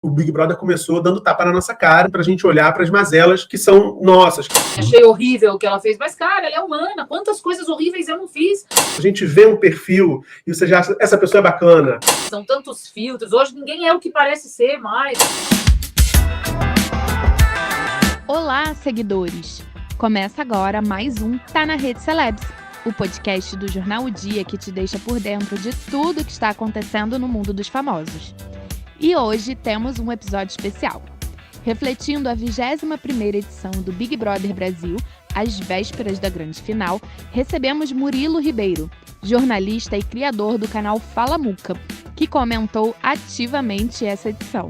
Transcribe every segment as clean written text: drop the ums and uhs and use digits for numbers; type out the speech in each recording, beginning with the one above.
O Big Brother começou dando tapa na nossa cara pra gente olhar para as mazelas que são nossas. Achei horrível o que ela fez, mas, cara, ela é humana. Quantas coisas horríveis eu não fiz? A gente vê um perfil e você já acha, essa pessoa é bacana. São tantos filtros. Hoje ninguém é o que parece ser mais. Olá, seguidores! Começa agora mais um Tá na Rede Celebs, o podcast do Jornal O Dia que te deixa por dentro de tudo que está acontecendo no mundo dos famosos. E hoje temos um episódio especial. Refletindo a 21ª edição do Big Brother Brasil, às vésperas da grande final, recebemos Murilo Ribeiro, jornalista e criador do canal Fala Muca, que comentou ativamente essa edição.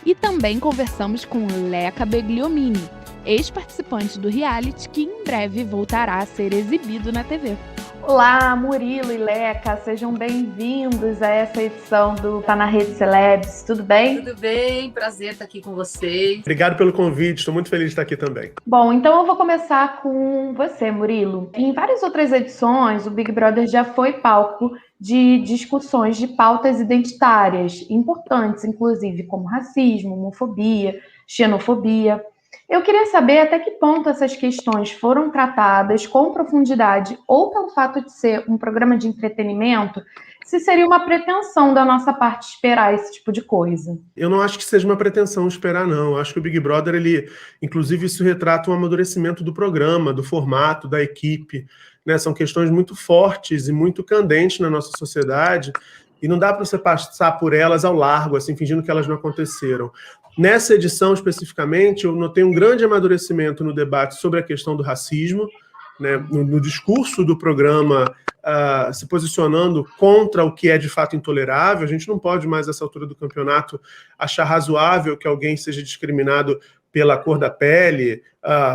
E também conversamos com Leca Begliomini, ex-participante do reality que em breve voltará a ser exibido na TV. Olá, Murilo e Leca, sejam bem-vindos a essa edição do Tá na Rede Celebs, tudo bem? Tudo bem, prazer estar aqui com vocês. Obrigado pelo convite, estou muito feliz de estar aqui também. Bom, então eu vou começar com você, Murilo. Em várias outras edições, o Big Brother já foi palco de discussões de pautas identitárias, importantes, inclusive, como racismo, homofobia, xenofobia. Eu queria saber até que ponto essas questões foram tratadas com profundidade ou pelo fato de ser um programa de entretenimento, se seria uma pretensão da nossa parte esperar esse tipo de coisa. Eu não acho que seja uma pretensão esperar, não. Eu acho que o Big Brother, inclusive, isso retrata um amadurecimento do programa, do formato, da equipe, né? São questões muito fortes e muito candentes na nossa sociedade e não dá para você passar por elas ao largo, assim, fingindo que elas não aconteceram. Nessa edição, especificamente, eu notei um grande amadurecimento no debate sobre a questão do racismo, né, no discurso do programa se posicionando contra o que é de fato intolerável. A gente não pode mais, nessa altura do campeonato, achar razoável que alguém seja discriminado pela cor da pele,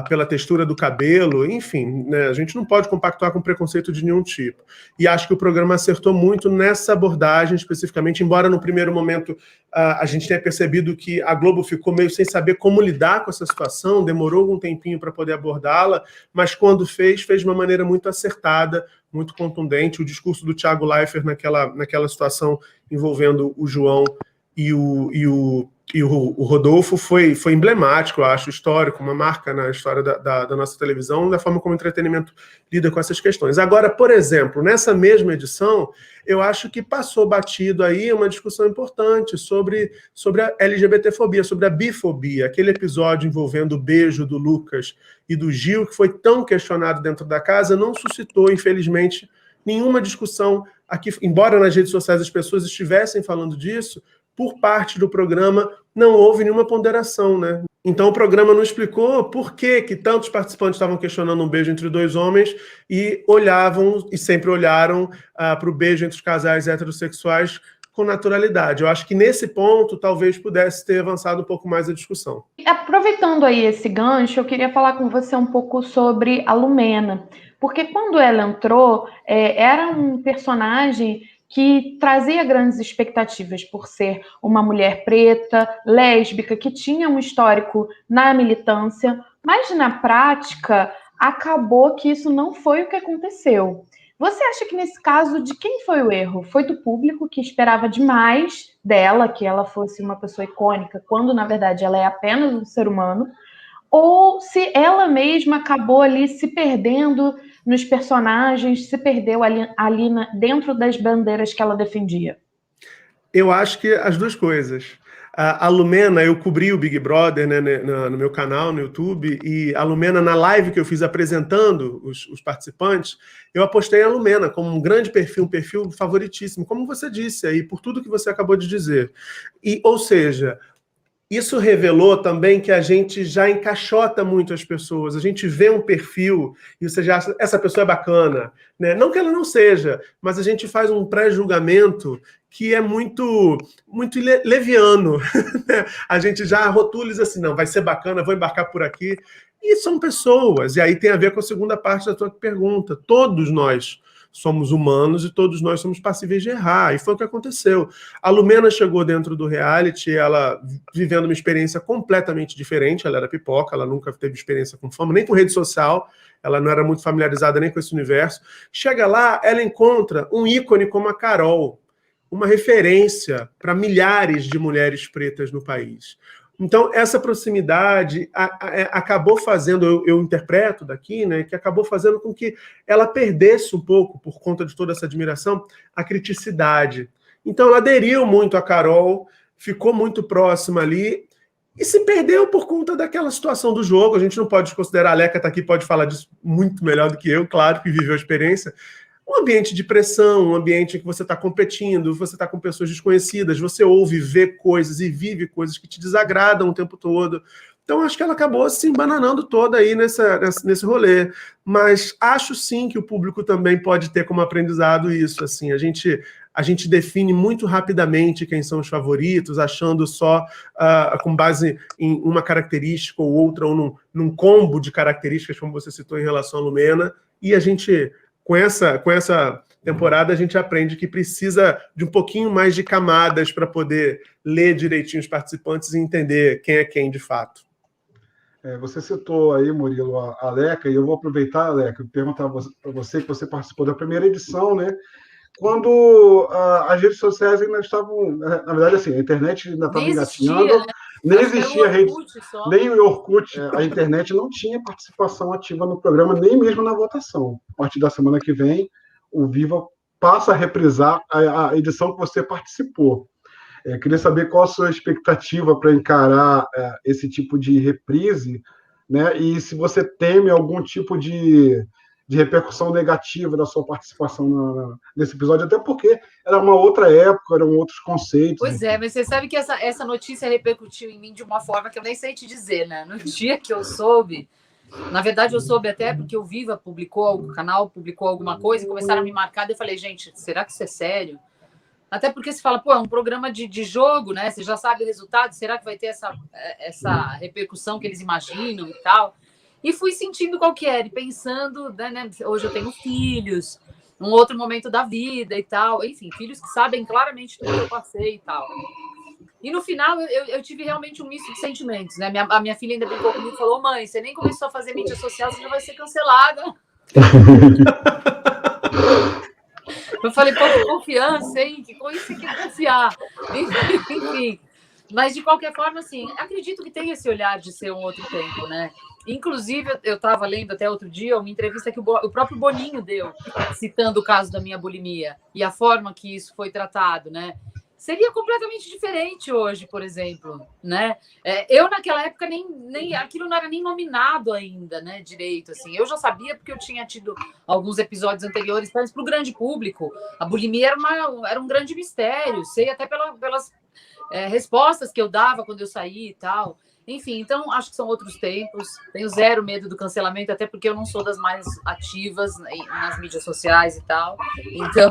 pela textura do cabelo, enfim, né, a gente não pode compactuar com preconceito de nenhum tipo. E acho que o programa acertou muito nessa abordagem especificamente, embora no primeiro momento a gente tenha percebido que a Globo ficou meio sem saber como lidar com essa situação, demorou algum tempinho para poder abordá-la, mas quando fez de uma maneira muito acertada, muito contundente. O discurso do Thiago Leifert naquela situação envolvendo o João e o Rodolfo foi emblemático, eu acho, histórico, uma marca na história da nossa televisão, da forma como o entretenimento lida com essas questões. Agora, por exemplo, nessa mesma edição, eu acho que passou batido aí uma discussão importante sobre a LGBTfobia, sobre a bifobia, aquele episódio envolvendo o beijo do Lucas e do Gil, que foi tão questionado dentro da casa, não suscitou, infelizmente, nenhuma discussão aqui, embora nas redes sociais as pessoas estivessem falando disso. Por parte do programa, não houve nenhuma ponderação, né? Então o programa não explicou por que tantos participantes estavam questionando um beijo entre dois homens e olhavam, e sempre olharam para o beijo entre os casais heterossexuais com naturalidade. Eu acho que nesse ponto talvez pudesse ter avançado um pouco mais a discussão. Aproveitando aí esse gancho, eu queria falar com você um pouco sobre a Lumena, porque quando ela entrou, era um personagem que trazia grandes expectativas por ser uma mulher preta, lésbica, que tinha um histórico na militância, mas na prática acabou que isso não foi o que aconteceu. Você acha que nesse caso, de quem foi o erro? Foi do público, que esperava demais dela, que ela fosse uma pessoa icônica, quando na verdade ela é apenas um ser humano? Ou se ela mesma acabou ali se perdendo nos personagens, se perdeu ali dentro das bandeiras que ela defendia? Eu acho que as duas coisas. A Lumena, eu cobri o Big Brother, né, no meu canal, no YouTube, e a Lumena, na live que eu fiz apresentando os participantes, eu apostei a Lumena como um grande perfil, um perfil favoritíssimo, como você disse aí, por tudo que você acabou de dizer. Ou seja, isso revelou também que a gente já encaixota muito as pessoas. A gente vê um perfil e você já acha, essa pessoa é bacana, né? Não que ela não seja, mas a gente faz um pré-julgamento que é muito leviano. Né? A gente já rotula e diz assim, não, vai ser bacana, vou embarcar por aqui. E são pessoas. E aí tem a ver com a segunda parte da tua pergunta. Todos nós somos humanos e todos nós somos passíveis de errar, e foi o que aconteceu. A Lumena chegou dentro do reality, ela vivendo uma experiência completamente diferente, ela era pipoca, ela nunca teve experiência com fama, nem com rede social, ela não era muito familiarizada nem com esse universo. Chega lá, ela encontra um ícone como a Carol, uma referência para milhares de mulheres pretas no país. Então, essa proximidade acabou fazendo, eu interpreto daqui, né, que acabou fazendo com que ela perdesse um pouco, por conta de toda essa admiração, a criticidade. Então, ela aderiu muito a Carol, ficou muito próxima ali, e se perdeu por conta daquela situação do jogo. A gente não pode considerar, a Leca está aqui, pode falar disso muito melhor do que eu, claro, que viveu a experiência. Um ambiente de pressão, um ambiente em que você está competindo, você está com pessoas desconhecidas, você ouve, vê coisas e vive coisas que te desagradam o tempo todo. Então, acho que ela acabou se embananando toda aí nesse rolê. Mas acho, sim, que o público também pode ter como aprendizado isso. Assim, a gente define muito rapidamente quem são os favoritos, achando só com base em uma característica ou outra, ou num combo de características, como você citou em relação à Lumena, e a gente... Com essa temporada, a gente aprende que precisa de um pouquinho mais de camadas para poder ler direitinho os participantes e entender quem é quem de fato. Você citou aí, Murilo, a Leca, e eu vou aproveitar, Leca, e perguntar para você, que você participou da primeira edição, né? Quando as redes sociais ainda estavam... Na verdade, assim, a internet ainda estava engatinhando, né? Nem existia rede, nem o Orkut, a internet não tinha participação ativa no programa, nem mesmo na votação. A partir da semana que vem, o Viva passa a reprisar a edição que você participou. Queria saber qual a sua expectativa para encarar esse tipo de reprise, né? E se você teme algum tipo de repercussão negativa da sua participação nesse episódio, até porque era uma outra época, eram outros conceitos. Pois é, mas você sabe que essa notícia repercutiu em mim de uma forma que eu nem sei te dizer, né? No dia que eu soube, na verdade eu soube até porque o Viva o canal publicou alguma coisa e começaram a me marcar, e eu falei, gente, será que isso é sério? Até porque se fala, é um programa de jogo, né? Você já sabe o resultado, será que vai ter essa repercussão que eles imaginam e tal? E fui sentindo qual que era, e pensando, né, hoje eu tenho filhos, um outro momento da vida e tal, enfim, filhos que sabem claramente tudo que eu passei e tal. E no final eu tive realmente um misto de sentimentos, né? A minha filha ainda brincou comigo e falou, mãe, você nem começou a fazer mídia social, você já vai ser cancelada. Eu falei, pô, confiança, hein? Que coisa você quer confiar? Enfim. Mas, de qualquer forma, assim, acredito que tem esse olhar de ser um outro tempo, né? Inclusive, eu estava lendo até outro dia uma entrevista que o próprio Boninho deu, citando o caso da minha bulimia e a forma que isso foi tratado, né? Seria completamente diferente hoje, por exemplo, né? Eu, naquela época, nem aquilo não era nem nominado ainda, né, direito, assim. Eu já sabia porque eu tinha tido alguns episódios anteriores, mas para o grande público, a bulimia era um grande mistério, sei até pelas respostas que eu dava quando eu saí e tal. Enfim, então, acho que são outros tempos. Tenho zero medo do cancelamento, até porque eu não sou das mais ativas nas mídias sociais e tal. Então,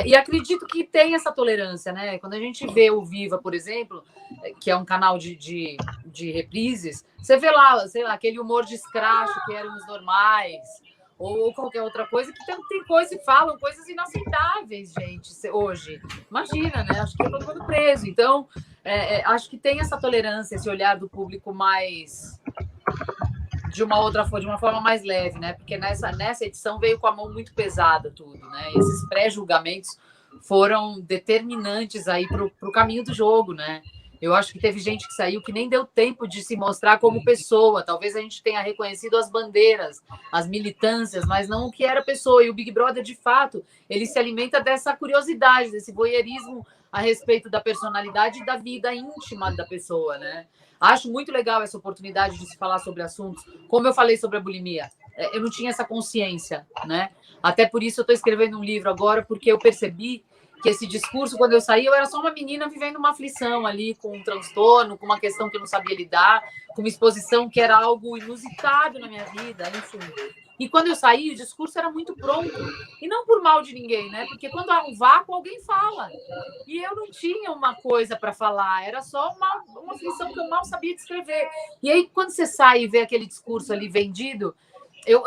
e acredito que tem essa tolerância, né? Quando a gente vê o Viva, por exemplo, que é um canal de reprises, você vê lá, sei lá, aquele humor de escracho que eram os normais, ou qualquer outra coisa, que tem coisas que falam coisas inaceitáveis, gente, hoje. Imagina, né? Acho que é todo mundo preso. Então, acho que tem essa tolerância, esse olhar do público mais... de uma forma mais leve, né? Porque nessa edição veio com a mão muito pesada tudo, né? Esses pré-julgamentos foram determinantes aí para o caminho do jogo, né? Eu acho que teve gente que saiu que nem deu tempo de se mostrar como pessoa. Talvez a gente tenha reconhecido as bandeiras, as militâncias, mas não o que era pessoa. E o Big Brother, de fato, ele se alimenta dessa curiosidade, desse voyeurismo a respeito da personalidade e da vida íntima da pessoa, né? Acho muito legal essa oportunidade de se falar sobre assuntos. Como eu falei sobre a bulimia, eu não tinha essa consciência, né? Até por isso eu estou escrevendo um livro agora, porque eu percebi que esse discurso, quando eu saí, eu era só uma menina vivendo uma aflição ali, com um transtorno, com uma questão que eu não sabia lidar, com uma exposição que era algo inusitado na minha vida, enfim. E quando eu saí, o discurso era muito pronto. E não por mal de ninguém, né? Porque quando há um vácuo, alguém fala. E eu não tinha uma coisa para falar, era só uma aflição que eu mal sabia descrever. E aí, quando você sai e vê aquele discurso ali vendido,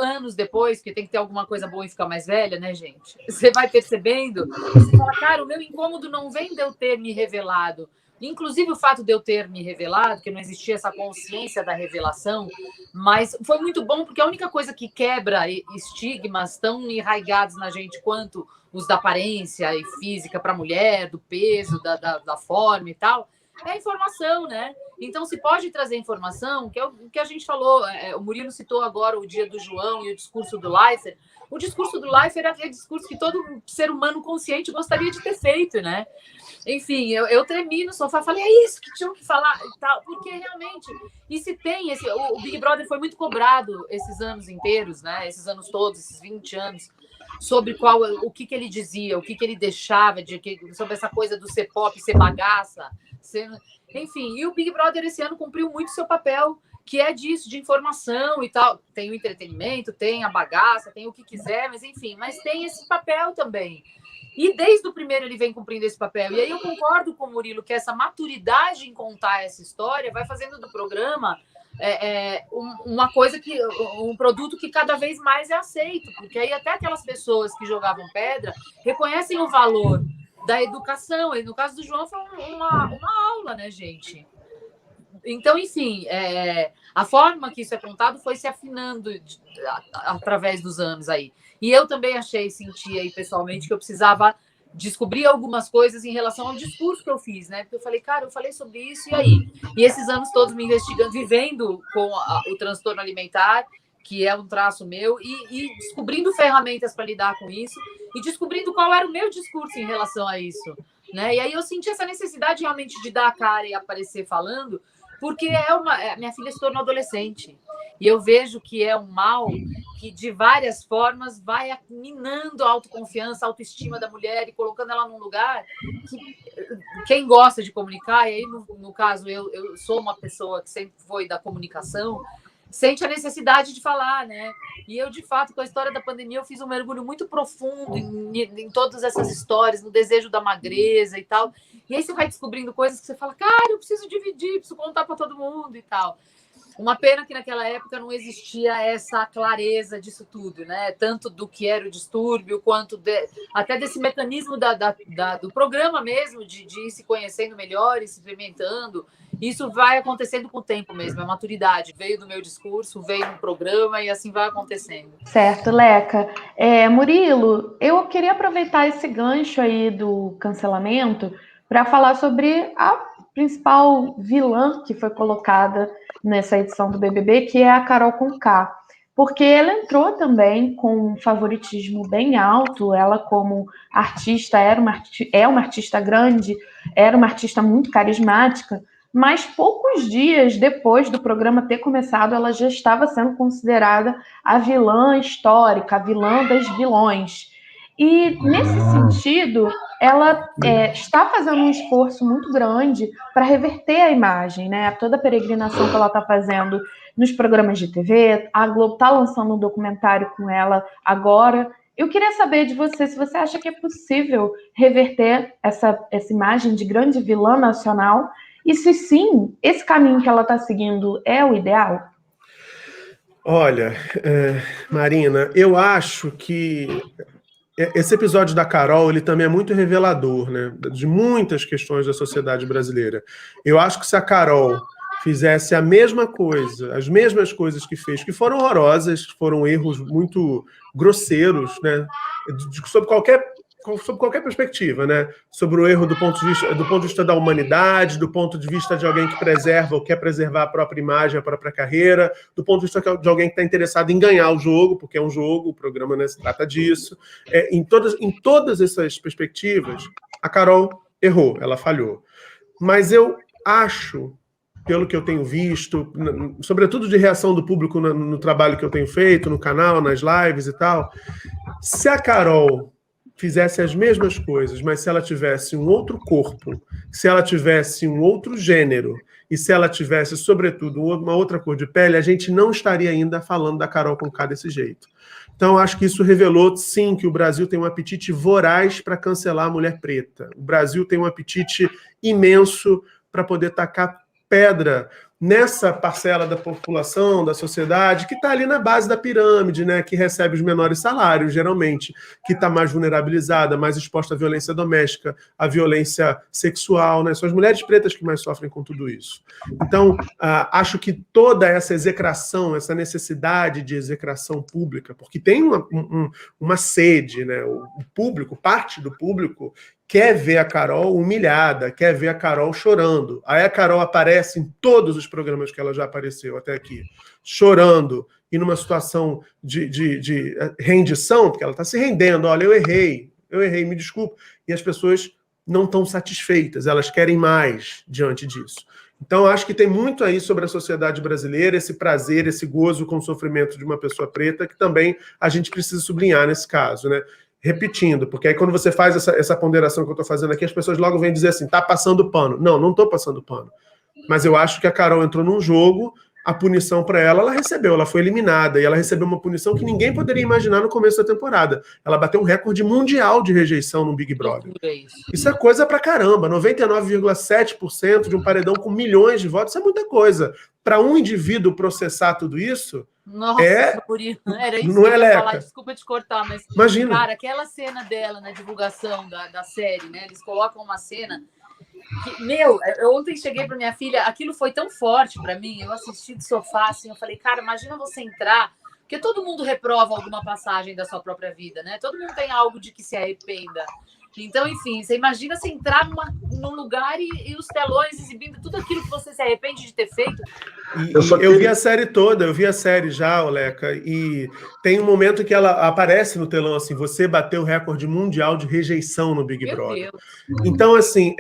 anos depois, porque tem que ter alguma coisa boa e ficar mais velha, né, gente? Você vai percebendo, você fala, cara, o meu incômodo não vem de eu ter me revelado. Inclusive o fato de eu ter me revelado, que não existia essa consciência da revelação, mas foi muito bom, porque a única coisa que quebra estigmas tão enraigados na gente quanto os da aparência e física para a mulher, do peso, da forma e tal, é a informação, né? Então, se pode trazer informação, que é o que a gente falou, o Murilo citou agora o dia do João e o discurso do Leifert. O discurso do Leifert era aquele discurso que todo ser humano consciente gostaria de ter feito, né? Enfim, eu tremi no sofá, falei, é isso que tinham que falar e tal, porque realmente, e se tem o Big Brother foi muito cobrado esses anos inteiros, né? Esses anos todos, esses 20 anos, sobre o que ele dizia, o que ele deixava, sobre essa coisa do ser pop, ser bagaça, enfim, e o Big Brother esse ano cumpriu muito seu papel, que é disso, de informação e tal. Tem o entretenimento, tem a bagaça, tem o que quiser, mas enfim, mas tem esse papel também. E desde o primeiro ele vem cumprindo esse papel. E aí eu concordo com o Murilo que essa maturidade em contar essa história vai fazendo do programa uma coisa um produto que cada vez mais é aceito, porque aí até aquelas pessoas que jogavam pedra reconhecem o valor da educação. E no caso do João foi uma aula, né, gente? Então, enfim, a forma que isso é contado foi se afinando através dos anos aí. E eu também senti aí pessoalmente que eu precisava descobrir algumas coisas em relação ao discurso que eu fiz, né? Porque eu falei, cara, eu falei sobre isso, e aí? E esses anos todos me investigando, vivendo com o transtorno alimentar, que é um traço meu, e descobrindo ferramentas para lidar com isso, e descobrindo qual era o meu discurso em relação a isso, né? E aí eu senti essa necessidade realmente de dar a cara e aparecer falando, porque minha filha se tornou adolescente. E eu vejo que é um mal que, de várias formas, vai minando a autoconfiança, a autoestima da mulher e colocando ela num lugar que quem gosta de comunicar, e aí, no caso, eu sou uma pessoa que sempre foi da comunicação, sente a necessidade de falar, né? E eu, de fato, com a história da pandemia, eu fiz um mergulho muito profundo em todas essas histórias, no desejo da magreza e tal. E aí você vai descobrindo coisas que você fala, cara, eu preciso dividir, preciso contar para todo mundo e tal. Uma pena que naquela época não existia essa clareza disso tudo, né? Tanto do que era o distúrbio, quanto até desse mecanismo do programa mesmo, de ir se conhecendo melhor e se experimentando. Isso vai acontecendo com o tempo mesmo, a maturidade. Veio do meu discurso, veio no programa e assim vai acontecendo. Certo, Leca. Murilo, eu queria aproveitar esse gancho aí do cancelamento para falar sobre a principal vilã que foi colocada nessa edição do BBB, que é a Carol Conká, porque ela entrou também com um favoritismo bem alto. Ela, como artista, é uma artista grande, era uma artista muito carismática, mas poucos dias depois do programa ter começado, ela já estava sendo considerada a vilã histórica, a vilã das vilões. E, nesse sentido, ela está fazendo um esforço muito grande para reverter a imagem, né? Toda a peregrinação que ela está fazendo nos programas de TV, a Globo está lançando um documentário com ela agora. Eu queria saber de você, se você acha que é possível reverter essa imagem de grande vilã nacional, e se sim, esse caminho que ela está seguindo é o ideal? Olha, Marina, eu acho que esse episódio da Carol, ele também é muito revelador, né, de muitas questões da sociedade brasileira. Eu acho que se a Carol fizesse a mesma coisa, as mesmas coisas que fez, que foram horrorosas, foram erros muito grosseiros, né, sob qualquer perspectiva, né, sobre o erro do ponto de vista da humanidade, do ponto de vista de alguém que preserva ou quer preservar a própria imagem, a própria carreira, do ponto de vista de alguém que está interessado em ganhar o jogo, porque é um jogo, o programa, né, se trata disso. Em todas essas perspectivas, a Carol errou, ela falhou. Mas eu acho, pelo que eu tenho visto, sobretudo de reação do público no trabalho que eu tenho feito, no canal, nas lives e tal, se a Carol fizesse as mesmas coisas, mas se ela tivesse um outro corpo, se ela tivesse um outro gênero, e se ela tivesse, sobretudo, uma outra cor de pele, a gente não estaria ainda falando da Carol Conká desse jeito. Então, acho que isso revelou, sim, que o Brasil tem um apetite voraz para cancelar a mulher preta. O Brasil tem um apetite imenso para poder tacar pedra nessa parcela da população, da sociedade, que está ali na base da pirâmide, né, que recebe os menores salários, geralmente, que está mais vulnerabilizada, mais exposta à violência doméstica, à violência sexual, né? São as mulheres pretas que mais sofrem com tudo isso. Então, acho que toda essa execração, essa necessidade de execração pública, porque tem uma sede, né? O público, parte do público, quer ver a Carol humilhada, quer ver a Carol chorando. Aí a Carol aparece em todos os programas que ela já apareceu até aqui, chorando e numa situação de rendição, porque ela está se rendendo. Olha, eu errei, me desculpa. E as pessoas não estão satisfeitas, elas querem mais diante disso. Então, acho que tem muito aí sobre a sociedade brasileira, esse prazer, esse gozo com o sofrimento de uma pessoa preta, que também a gente precisa sublinhar nesse caso, né? Repetindo, porque aí quando você faz essa ponderação que eu estou fazendo aqui, as pessoas logo vêm dizer assim, tá passando pano. Não estou passando pano. Mas eu acho que a Carol entrou num jogo, a punição para ela recebeu, ela foi eliminada, e ela recebeu uma punição que ninguém poderia imaginar no começo da temporada. Ela bateu um recorde mundial de rejeição no Big Brother. Isso é coisa pra caramba, 99,7% de um paredão com milhões de votos, isso é muita coisa. Para um indivíduo processar tudo isso, nossa, era isso não que eu é ia falar, leca. Desculpa te cortar, mas imagina. Cara, aquela cena dela na divulgação da série, né? Eles colocam uma cena que, eu ontem cheguei para minha filha, aquilo foi tão forte para mim, eu assisti do sofá, assim, eu falei, cara, imagina você entrar, porque todo mundo reprova alguma passagem da sua própria vida, né? Todo mundo tem algo de que se arrependa. Então, enfim, você imagina você entrar num lugar e os telões exibindo tudo aquilo que você se arrepende de ter feito. Eu vi a série toda, eu vi a série já, Oleca, e tem um momento que ela aparece no telão assim, você bateu o recorde mundial de rejeição no Big Brother. Então, assim,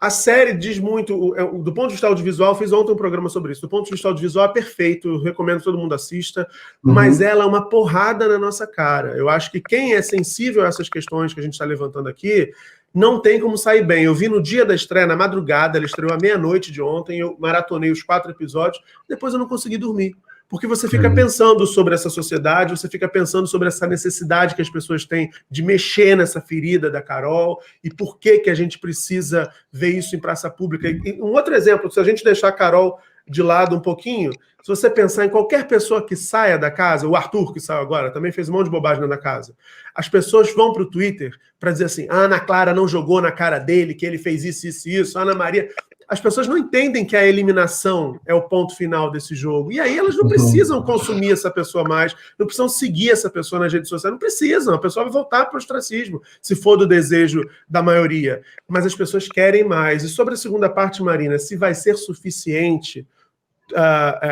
a série diz muito, do ponto de vista audiovisual, fiz ontem um programa sobre isso, do ponto de vista audiovisual é perfeito, recomendo que todo mundo assista, mas ela é uma porrada na nossa cara. Eu acho que quem é sensível a essas questões que a gente está levantando aqui, não tem como sair bem. Eu vi no dia da estreia, na madrugada, ela estreou à meia-noite de ontem, eu maratonei os 4 episódios, depois eu não consegui dormir. Porque você fica pensando sobre essa sociedade, você fica pensando sobre essa necessidade que as pessoas têm de mexer nessa ferida da Carol e por que a gente precisa ver isso em praça pública. E um outro exemplo, se a gente deixar a Carol de lado um pouquinho, se você pensar em qualquer pessoa que saia da casa, o Arthur que saiu agora, também fez um monte de bobagem na casa, as pessoas vão para o Twitter para dizer assim, a Ana Clara não jogou na cara dele, que ele fez isso, a Ana Maria... As pessoas não entendem que a eliminação é o ponto final desse jogo. E aí elas não precisam consumir essa pessoa mais, não precisam seguir essa pessoa nas redes sociais, não precisam. A pessoa vai voltar para o ostracismo, se for do desejo da maioria. Mas as pessoas querem mais. E sobre a segunda parte, Marina, se vai ser suficiente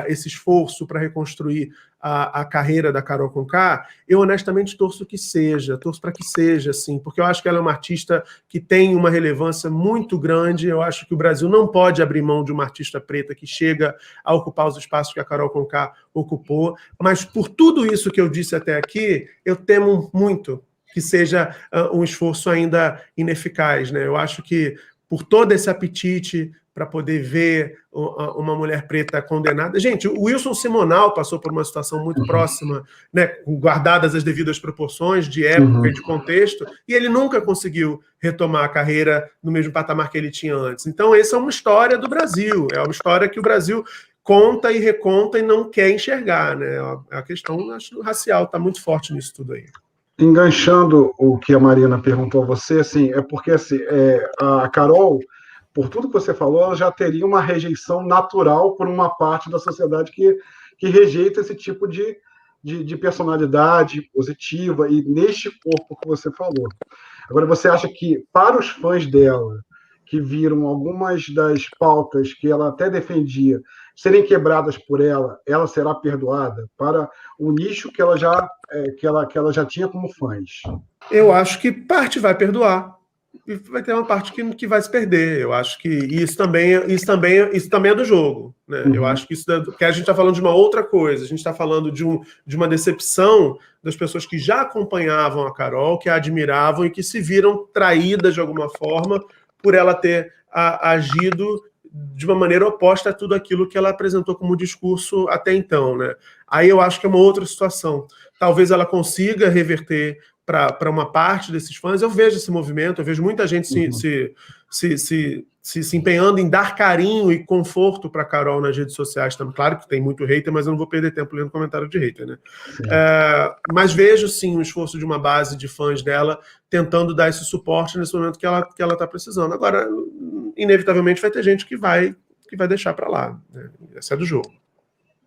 esse esforço para reconstruir a carreira da Carol Conká, eu honestamente torço para que seja, sim, porque eu acho que ela é uma artista que tem uma relevância muito grande, eu acho que o Brasil não pode abrir mão de uma artista preta que chega a ocupar os espaços que a Carol Conká ocupou, mas por tudo isso que eu disse até aqui, eu temo muito que seja um esforço ainda ineficaz, né? Eu acho que por todo esse apetite para poder ver uma mulher preta condenada. Gente, o Wilson Simonal passou por uma situação muito próxima, né, guardadas as devidas proporções de época e de contexto, e ele nunca conseguiu retomar a carreira no mesmo patamar que ele tinha antes. Então, essa é uma história do Brasil, é uma história que o Brasil conta e reconta e não quer enxergar, né? A questão, acho, racial está muito forte nisso tudo aí. Enganchando o que a Marina perguntou a você, assim, é porque assim, a Carol, por tudo que você falou, ela já teria uma rejeição natural por uma parte da sociedade que rejeita esse tipo de personalidade positiva e neste corpo que você falou. Agora, você acha que, para os fãs dela, que viram algumas das pautas que ela até defendia serem quebradas por ela, ela será perdoada para o nicho que ela já tinha como fãs? Eu acho que parte vai perdoar. E vai ter uma parte que vai se perder. Eu acho que isso também é do jogo, né? Eu acho que que a gente está falando de uma outra coisa. A gente está falando de uma decepção das pessoas que já acompanhavam a Carol, que a admiravam e que se viram traídas de alguma forma por ela ter agido de uma maneira oposta a tudo aquilo que ela apresentou como discurso até então, né? Aí eu acho que é uma outra situação. Talvez ela consiga reverter para uma parte desses fãs. Eu vejo esse movimento, eu vejo muita gente se empenhando em dar carinho e conforto para a Carol nas redes sociais também. Claro que tem muito hater, mas eu não vou perder tempo lendo comentário de hater, né? Mas vejo, sim, o esforço de uma base de fãs dela tentando dar esse suporte nesse momento que ela está precisando. Agora, inevitavelmente, vai ter gente que vai deixar para lá, né? Essa é do jogo.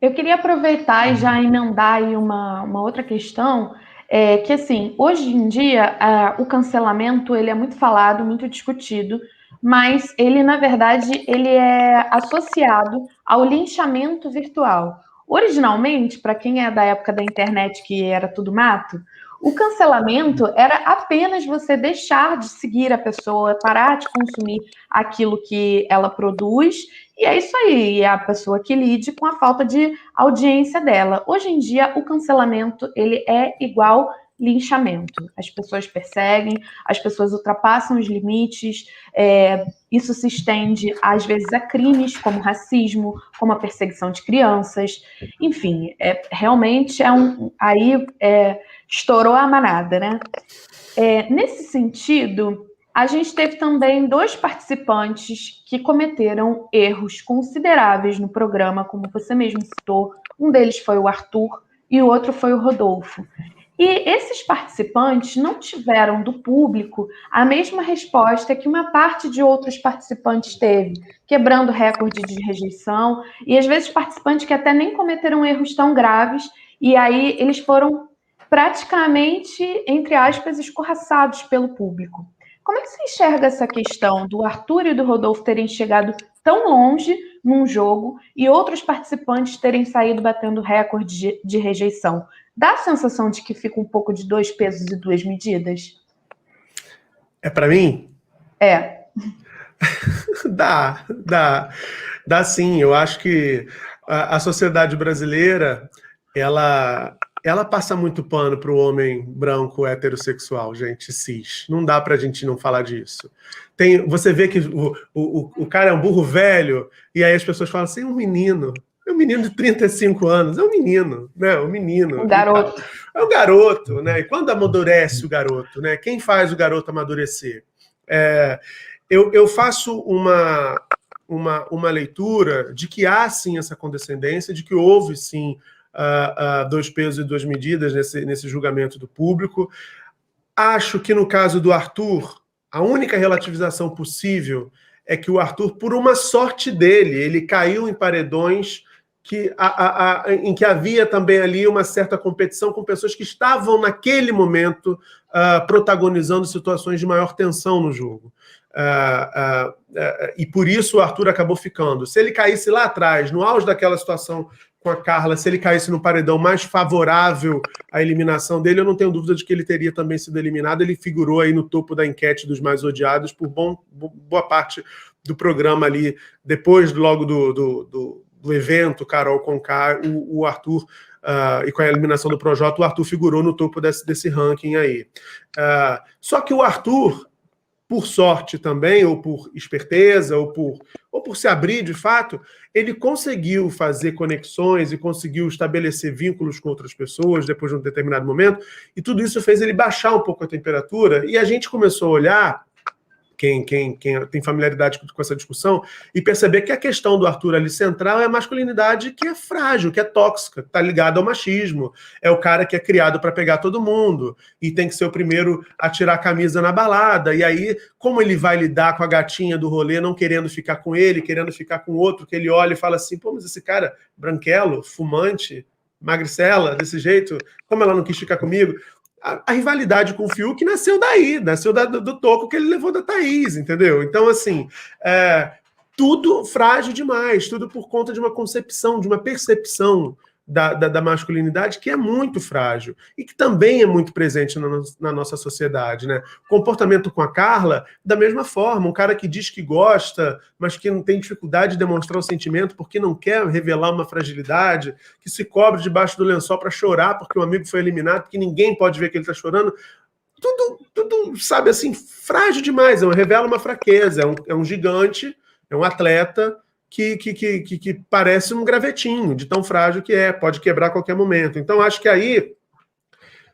Eu queria aproveitar e já emendar aí uma outra questão, que assim, hoje em dia o cancelamento ele é muito falado, muito discutido, mas ele, na verdade, ele é associado ao linchamento virtual. Originalmente, para quem é da época da internet que era tudo mato, o cancelamento era apenas você deixar de seguir a pessoa, parar de consumir aquilo que ela produz, e é isso aí, é a pessoa que lide com a falta de audiência dela. Hoje em dia, o cancelamento ele é igual linchamento. As pessoas perseguem, as pessoas ultrapassam os limites, isso se estende, às vezes, a crimes como racismo, como a perseguição de crianças, enfim, realmente estourou a manada, né? Nesse sentido, a gente teve também 2 participantes que cometeram erros consideráveis no programa, como você mesmo citou. Um deles foi o Arthur e o outro foi o Rodolfo. E esses participantes não tiveram do público a mesma resposta que uma parte de outros participantes teve, quebrando recorde de rejeição, e às vezes participantes que até nem cometeram erros tão graves, e aí eles foram praticamente, entre aspas, escorraçados pelo público. Como é que você enxerga essa questão do Arthur e do Rodolfo terem chegado tão longe num jogo e outros participantes terem saído batendo recorde de rejeição? Dá a sensação de que fica um pouco de 2 pesos e 2 medidas? É para mim? Dá sim. Eu acho que a sociedade brasileira, ela passa muito pano para o homem branco heterossexual, gente, cis. Não dá para a gente não falar disso. Você vê que o cara é um burro velho, e aí as pessoas falam assim, um menino de 35 anos, é um menino, né? Um menino. Um garoto. É um garoto, né? E quando amadurece o garoto, né? Quem faz o garoto amadurecer? Eu faço uma leitura de que há, sim, essa condescendência, de que houve, sim, 2 pesos e 2 medidas nesse julgamento do público. Acho que no caso do Arthur, a única relativização possível é que o Arthur, por uma sorte dele, ele caiu em paredões em que havia também ali uma certa competição com pessoas que estavam naquele momento protagonizando situações de maior tensão no jogo. E por isso o Arthur acabou ficando. Se ele caísse lá atrás, no auge daquela situação com a Carla, se ele caísse no paredão mais favorável à eliminação dele, eu não tenho dúvida de que ele teria também sido eliminado. Ele figurou aí no topo da enquete dos mais odiados por boa parte do programa ali, depois logo do evento Carol Conká, o Arthur, e com a eliminação do Projota, o Arthur figurou no topo desse ranking aí. Só que o Arthur, por sorte também, ou por esperteza, ou por se abrir de fato, ele conseguiu fazer conexões e conseguiu estabelecer vínculos com outras pessoas depois de um determinado momento, e tudo isso fez ele baixar um pouco a temperatura, e a gente começou a olhar, quem tem familiaridade com essa discussão, e perceber que a questão do Arthur ali central é a masculinidade que é frágil, que é tóxica, que está ligada ao machismo. É o cara que é criado para pegar todo mundo e tem que ser o primeiro a tirar a camisa na balada. E aí, como ele vai lidar com a gatinha do rolê, não querendo ficar com ele, querendo ficar com outro, que ele olha e fala assim, pô, mas esse cara branquelo, fumante, magricela, desse jeito, como ela não quis ficar comigo? A rivalidade com o Fiuk nasceu daí, nasceu do toco que ele levou da Thaís, entendeu? Então, assim, tudo frágil demais, tudo por conta de uma concepção, de uma percepção da masculinidade que é muito frágil e que também é muito presente na nossa sociedade, né? O comportamento com a Carla, da mesma forma, um cara que diz que gosta, mas que não tem dificuldade de demonstrar o sentimento porque não quer revelar uma fragilidade, que se cobre debaixo do lençol para chorar porque o amigo foi eliminado, porque ninguém pode ver que ele está chorando. Tudo, sabe, assim, frágil demais, revela uma fraqueza, é um gigante, é um atleta que parece um gravetinho, de tão frágil que pode quebrar a qualquer momento. Então, acho que aí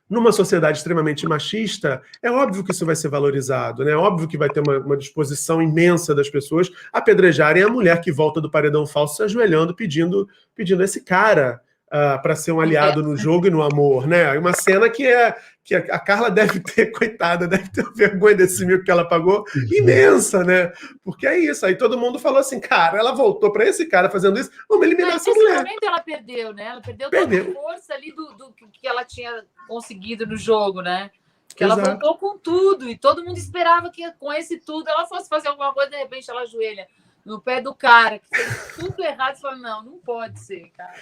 numa sociedade extremamente machista, é óbvio que isso vai ser valorizado, né? É óbvio que vai ter uma disposição imensa das pessoas a apedrejarem a mulher que volta do paredão falso se ajoelhando, pedindo esse cara para ser um aliado no jogo e no amor, né? Uma cena que a Carla deve ter, coitada, deve ter vergonha desse mico que ela pagou, imensa, né? Porque é isso. Aí todo mundo falou assim, cara, ela voltou para esse cara fazendo isso, vamos eliminar essa mulher. Nesse momento ela perdeu, né? Ela perdeu toda a força ali do que ela tinha conseguido no jogo, né? Que ela voltou com tudo e todo mundo esperava que com esse tudo ela fosse fazer alguma coisa, de repente ela ajoelha no pé do cara, que fez tudo errado, você fala, não pode ser, cara.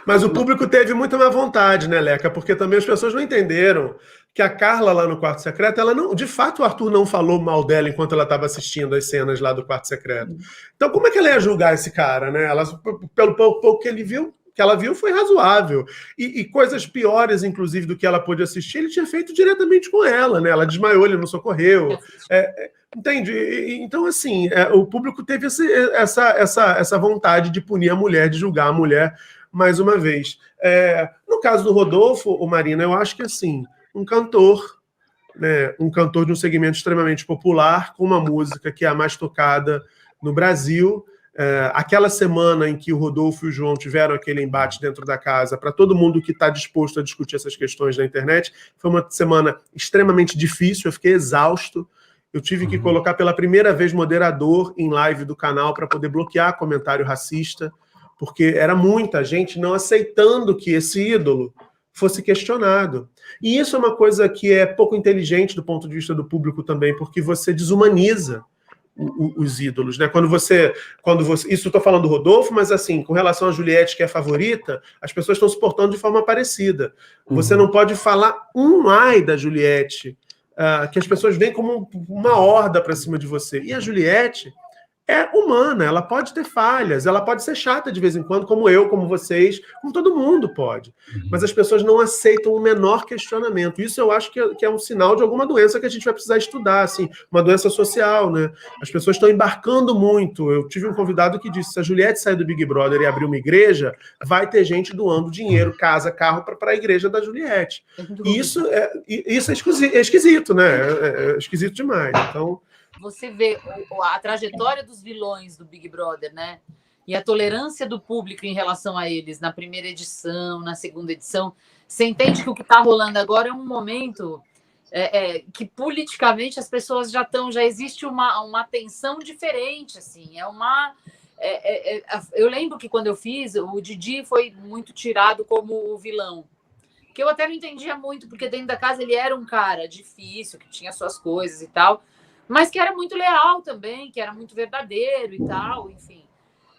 Mas o público teve muita má vontade, né, Leca? Porque também as pessoas não entenderam que a Carla lá no Quarto Secreto, ela não, de fato o Arthur não falou mal dela enquanto ela estava assistindo as cenas lá do Quarto Secreto. Então como é que ela ia julgar esse cara, né? Ela, pelo pouco que ela viu foi razoável. E coisas piores, inclusive, do que ela pôde assistir, ele tinha feito diretamente com ela, né? Ela desmaiou, ele não socorreu. Entende? Então, assim, o público teve essa vontade de punir a mulher, de julgar a mulher mais uma vez. No caso do Rodolfo, Marina, eu acho que, assim, um cantor, né, um cantor de um segmento extremamente popular, com uma música que é a mais tocada no Brasil. Aquela semana em que o Rodolfo e o João tiveram aquele embate dentro da casa, para todo mundo que está disposto a discutir essas questões na internet, foi uma semana extremamente difícil, eu fiquei exausto. Eu tive que colocar pela primeira vez moderador em live do canal para poder bloquear comentário racista, porque era muita gente não aceitando que esse ídolo fosse questionado. E isso é uma coisa que é pouco inteligente do ponto de vista do público também, porque você desumaniza os ídolos, né? Quando você isso eu estou falando do Rodolfo, mas assim, com relação a Juliette, que é a favorita, as pessoas estão se portando de forma parecida. Você não pode falar um ai da Juliette, que as pessoas veem como uma horda para cima de você. E a Juliette é humana, ela pode ter falhas, ela pode ser chata de vez em quando, como eu, como vocês, como todo mundo pode. Mas as pessoas não aceitam o menor questionamento. Isso eu acho que é um sinal de alguma doença que a gente vai precisar estudar, assim, uma doença social, né? As pessoas estão embarcando muito. Eu tive um convidado que disse, se a Juliette sair do Big Brother e abrir uma igreja, vai ter gente doando dinheiro, casa, carro para a igreja da Juliette. E isso é esquisito, né? É esquisito demais. Então... Você vê a trajetória dos vilões do Big Brother, né? E a tolerância do público em relação a eles na primeira edição, na segunda edição. Você entende que o que está rolando agora é um momento que politicamente as pessoas já existe uma tensão diferente, assim. Eu lembro que quando eu fiz, o Didi foi muito tirado como o vilão. Que eu até não entendia muito, porque dentro da casa ele era um cara difícil, que tinha suas coisas e tal, mas que era muito leal também, que era muito verdadeiro e tal, enfim.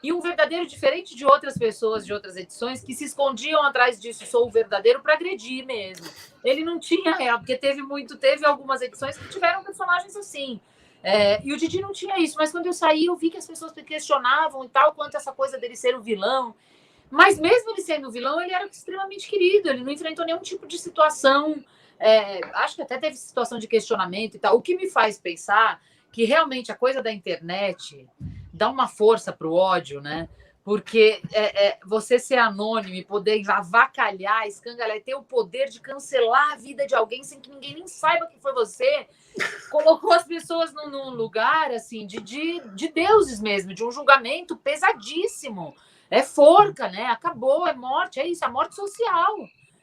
E um verdadeiro diferente de outras pessoas de outras edições que se escondiam atrás disso, sou o verdadeiro, para agredir mesmo. Ele não tinha real, porque teve algumas edições que tiveram personagens assim. E o Didi não tinha isso, mas quando eu saí, eu vi que as pessoas questionavam e tal, quanto essa coisa dele ser o vilão. Mas mesmo ele sendo o vilão, ele era extremamente querido, ele não enfrentou nenhum tipo de situação. Acho que até teve situação de questionamento e tal. O que me faz pensar que realmente a coisa da internet dá uma força para o ódio, né? Porque você ser anônimo e poder avacalhar, escangalhar, ter o poder de cancelar a vida de alguém sem que ninguém nem saiba que foi você, colocou as pessoas num lugar assim de deuses mesmo, de um julgamento pesadíssimo. É forca, né? Acabou, é morte, é isso, a morte social.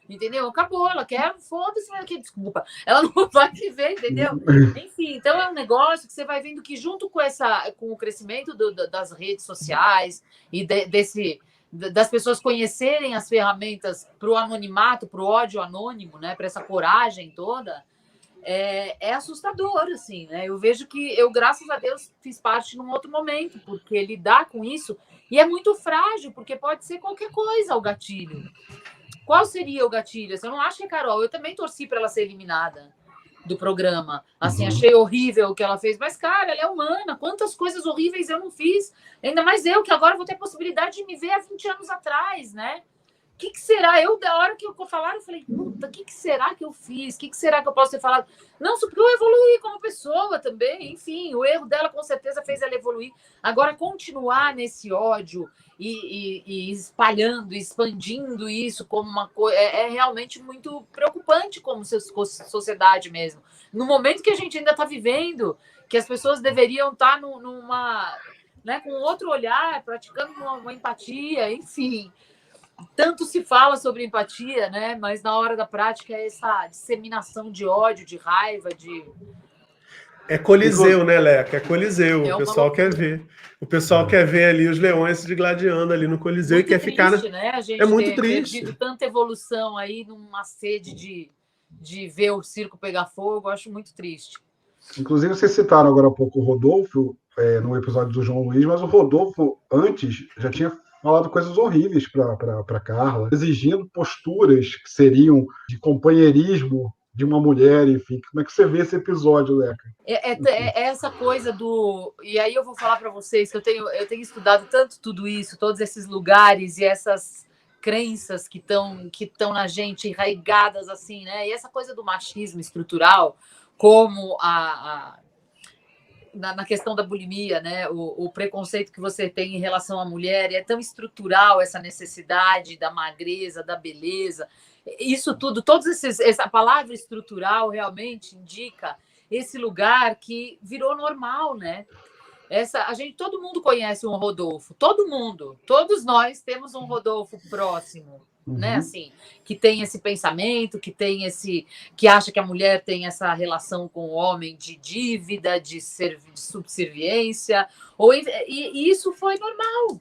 Entendeu? Acabou, ela quer, foda-se, desculpa, ela não vai viver, entendeu? Enfim, então é um negócio que você vai vendo que junto com o crescimento das redes sociais e das pessoas conhecerem as ferramentas para o anonimato, para o ódio anônimo, né? Para essa coragem toda, é assustador, assim, né? Eu vejo que eu, graças a Deus, fiz parte num outro momento, porque lidar com isso, e é muito frágil, porque pode ser qualquer coisa o gatilho. Qual seria o gatilho? Eu não acho que a Carol, eu também torci para ela ser eliminada do programa. Assim, achei horrível o que ela fez, mas, cara, ela é humana. Quantas coisas horríveis eu não fiz? Ainda mais eu, que agora vou ter a possibilidade de me ver há 20 anos atrás, né? O que será? Da hora que eu falaram, eu falei, puta, o que será que eu fiz? O que será que eu posso ter falado? Não, porque eu evoluí como pessoa também. Enfim, o erro dela com certeza fez ela evoluir. Agora, continuar nesse ódio e espalhando, expandindo isso como uma coisa, é realmente muito preocupante como sociedade mesmo. No momento que a gente ainda está vivendo, que as pessoas deveriam estar numa, né, com outro olhar, praticando uma empatia, enfim. Tanto se fala sobre empatia, né? Mas na hora da prática é essa disseminação de ódio, de raiva, de... É Coliseu, né, Leca? É Coliseu. É O pessoal quer ver. O pessoal quer ver ali os leões se digladiando ali no Coliseu muito e quer triste, ficar... né? A gente é muito ter triste. perdido tanta evolução aí numa sede de ver o circo pegar fogo. Eu acho muito triste. Inclusive, vocês citaram agora há pouco o Rodolfo, no episódio do João Luiz, mas o Rodolfo, antes, já tinha falado coisas horríveis para Carla, exigindo posturas que seriam de companheirismo de uma mulher, enfim. Como é que você vê esse episódio, Leca? É essa coisa do... E aí eu vou falar para vocês que eu tenho estudado tanto tudo isso, todos esses lugares e essas crenças que estão na gente, enraigadas assim, né? E essa coisa do machismo estrutural, como na questão da bulimia, né? O preconceito que você tem em relação à mulher, é tão estrutural essa necessidade da magreza, da beleza. Isso tudo, essa palavra estrutural realmente indica esse lugar que virou normal, né? Todo mundo conhece um Rodolfo, todo mundo, todos nós temos um Rodolfo próximo, né? Assim, que tem esse pensamento, que acha que a mulher tem essa relação com o homem de dívida, de subserviência, e isso foi normal.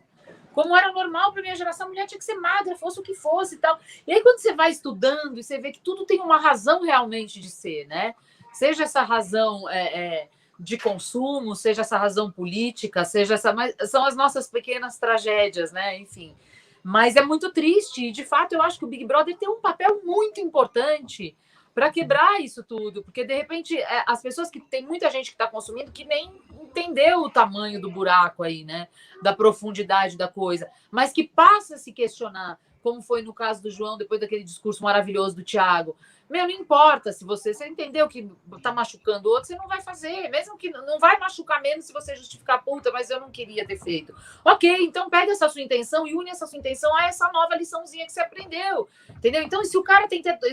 Como era normal para minha geração, a mulher tinha que ser magra, fosse o que fosse e tal. E aí, quando você vai estudando e você vê que tudo tem uma razão realmente de ser, né? Seja essa razão de consumo, seja essa razão política, mas são as nossas pequenas tragédias, né? Enfim. Mas é muito triste, e de fato eu acho que o Big Brother tem um papel muito importante para quebrar isso tudo, porque de repente as pessoas tem muita gente que está consumindo que nem entendeu o tamanho do buraco aí, né? Da profundidade da coisa, mas que passa a se questionar, como foi no caso do João, depois daquele discurso maravilhoso do Thiago. Não importa se você entendeu que está machucando o outro, você não vai fazer, mesmo que não vai machucar menos se você justificar, puta, mas eu não queria ter feito. Ok, então pega essa sua intenção e une essa sua intenção a essa nova liçãozinha que você aprendeu, entendeu? Então, se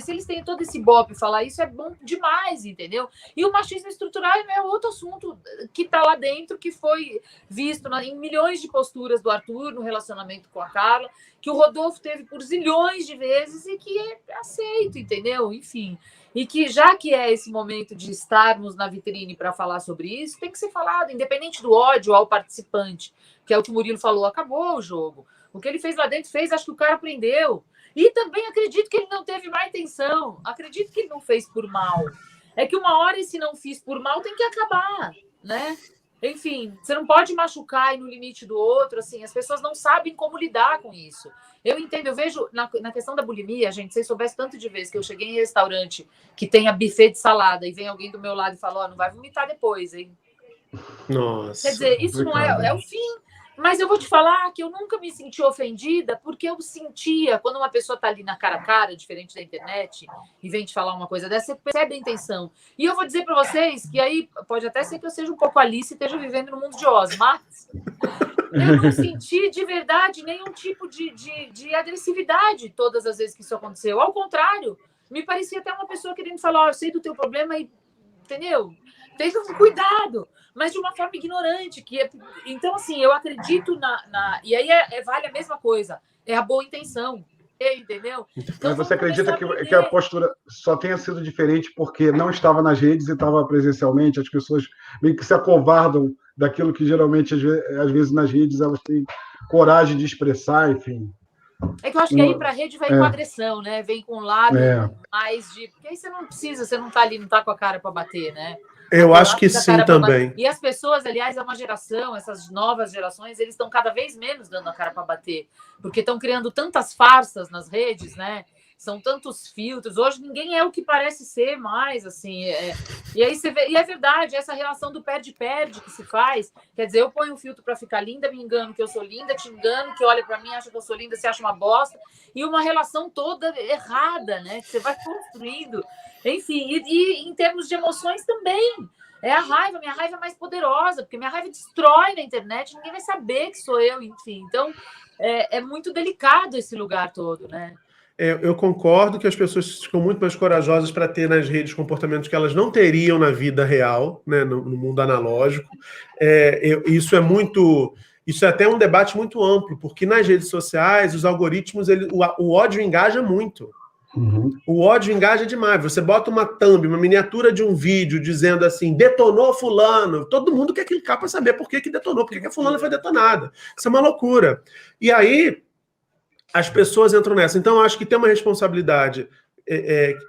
eles têm todo esse bope falar isso, é bom demais, entendeu? E o machismo estrutural é outro assunto que está lá dentro, que foi visto em milhões de posturas do Arthur no relacionamento com a Carla, que o Rodolfo teve por zilhões de vezes e que é aceito, entendeu? Enfim, e que já que é esse momento de estarmos na vitrine para falar sobre isso, tem que ser falado, independente do ódio ao participante, que é o que o Murilo falou, acabou o jogo. O que ele fez lá dentro acho que o cara aprendeu. E também acredito que ele não teve má intenção, acredito que ele não fez por mal. É que uma hora esse não fiz por mal tem que acabar, né? Enfim, você não pode machucar e no limite do outro, assim, as pessoas não sabem como lidar com isso. Eu entendo, eu vejo na questão da bulimia, gente, vocês soubessem tanto de vezes que eu cheguei em restaurante que tenha buffet de salada e vem alguém do meu lado e fala, não vai vomitar depois, hein? Nossa. Quer dizer, isso não é o fim. Mas eu vou te falar que eu nunca me senti ofendida, porque eu sentia, quando uma pessoa está ali na cara a cara, diferente da internet, e vem te falar uma coisa dessa, você percebe a intenção. E eu vou dizer para vocês que aí pode até ser que eu seja um pouco Alice e esteja vivendo no mundo de Oz, mas eu não senti de verdade nenhum tipo de agressividade todas as vezes que isso aconteceu. Ao contrário, me parecia até uma pessoa querendo falar, eu sei do teu problema e, entendeu? Tenha um cuidado, mas de uma forma ignorante. Então, assim, eu acredito E aí vale a mesma coisa, é a boa intenção, entendeu? Então, mas você acredita que a postura só tenha sido diferente porque não estava nas redes e estava presencialmente? As pessoas meio que se acovardam daquilo que geralmente, às vezes, nas redes elas têm coragem de expressar, enfim. É que eu acho que aí para a rede vai com agressão, né? Vem com um lado mais de... Porque aí você não precisa, você não está ali, não está com a cara para bater, né? Eu acho que sim também. E as pessoas, aliás, é uma geração, essas novas gerações, eles estão cada vez menos dando a cara para bater, porque estão criando tantas farsas nas redes, né? são tantos filtros. Hoje ninguém é o que parece ser mais, assim. E aí você vê, e é verdade, essa relação do perde-perde que se faz. Quer dizer, eu ponho um filtro para ficar linda, me engano que eu sou linda, te engano que olha para mim, acha que eu sou linda, você acha uma bosta. E uma relação toda errada, né? Que você vai construindo. Enfim, e em termos de emoções também. É a raiva, minha raiva é mais poderosa, porque minha raiva destrói na internet, ninguém vai saber que sou eu, enfim. Então, é muito delicado esse lugar todo, né? Eu concordo que as pessoas ficam muito mais corajosas para ter nas redes comportamentos que elas não teriam na vida real, né, no mundo analógico. Isso é até um debate muito amplo, porque nas redes sociais, os algoritmos, o ódio engaja muito. Uhum. O ódio engaja demais. Você bota uma thumb, uma miniatura de um vídeo dizendo assim, detonou fulano. Todo mundo quer clicar para saber por que detonou, por que a fulana foi detonada. Isso é uma loucura. E aí, as pessoas entram nessa. Então, eu acho que tem uma responsabilidade,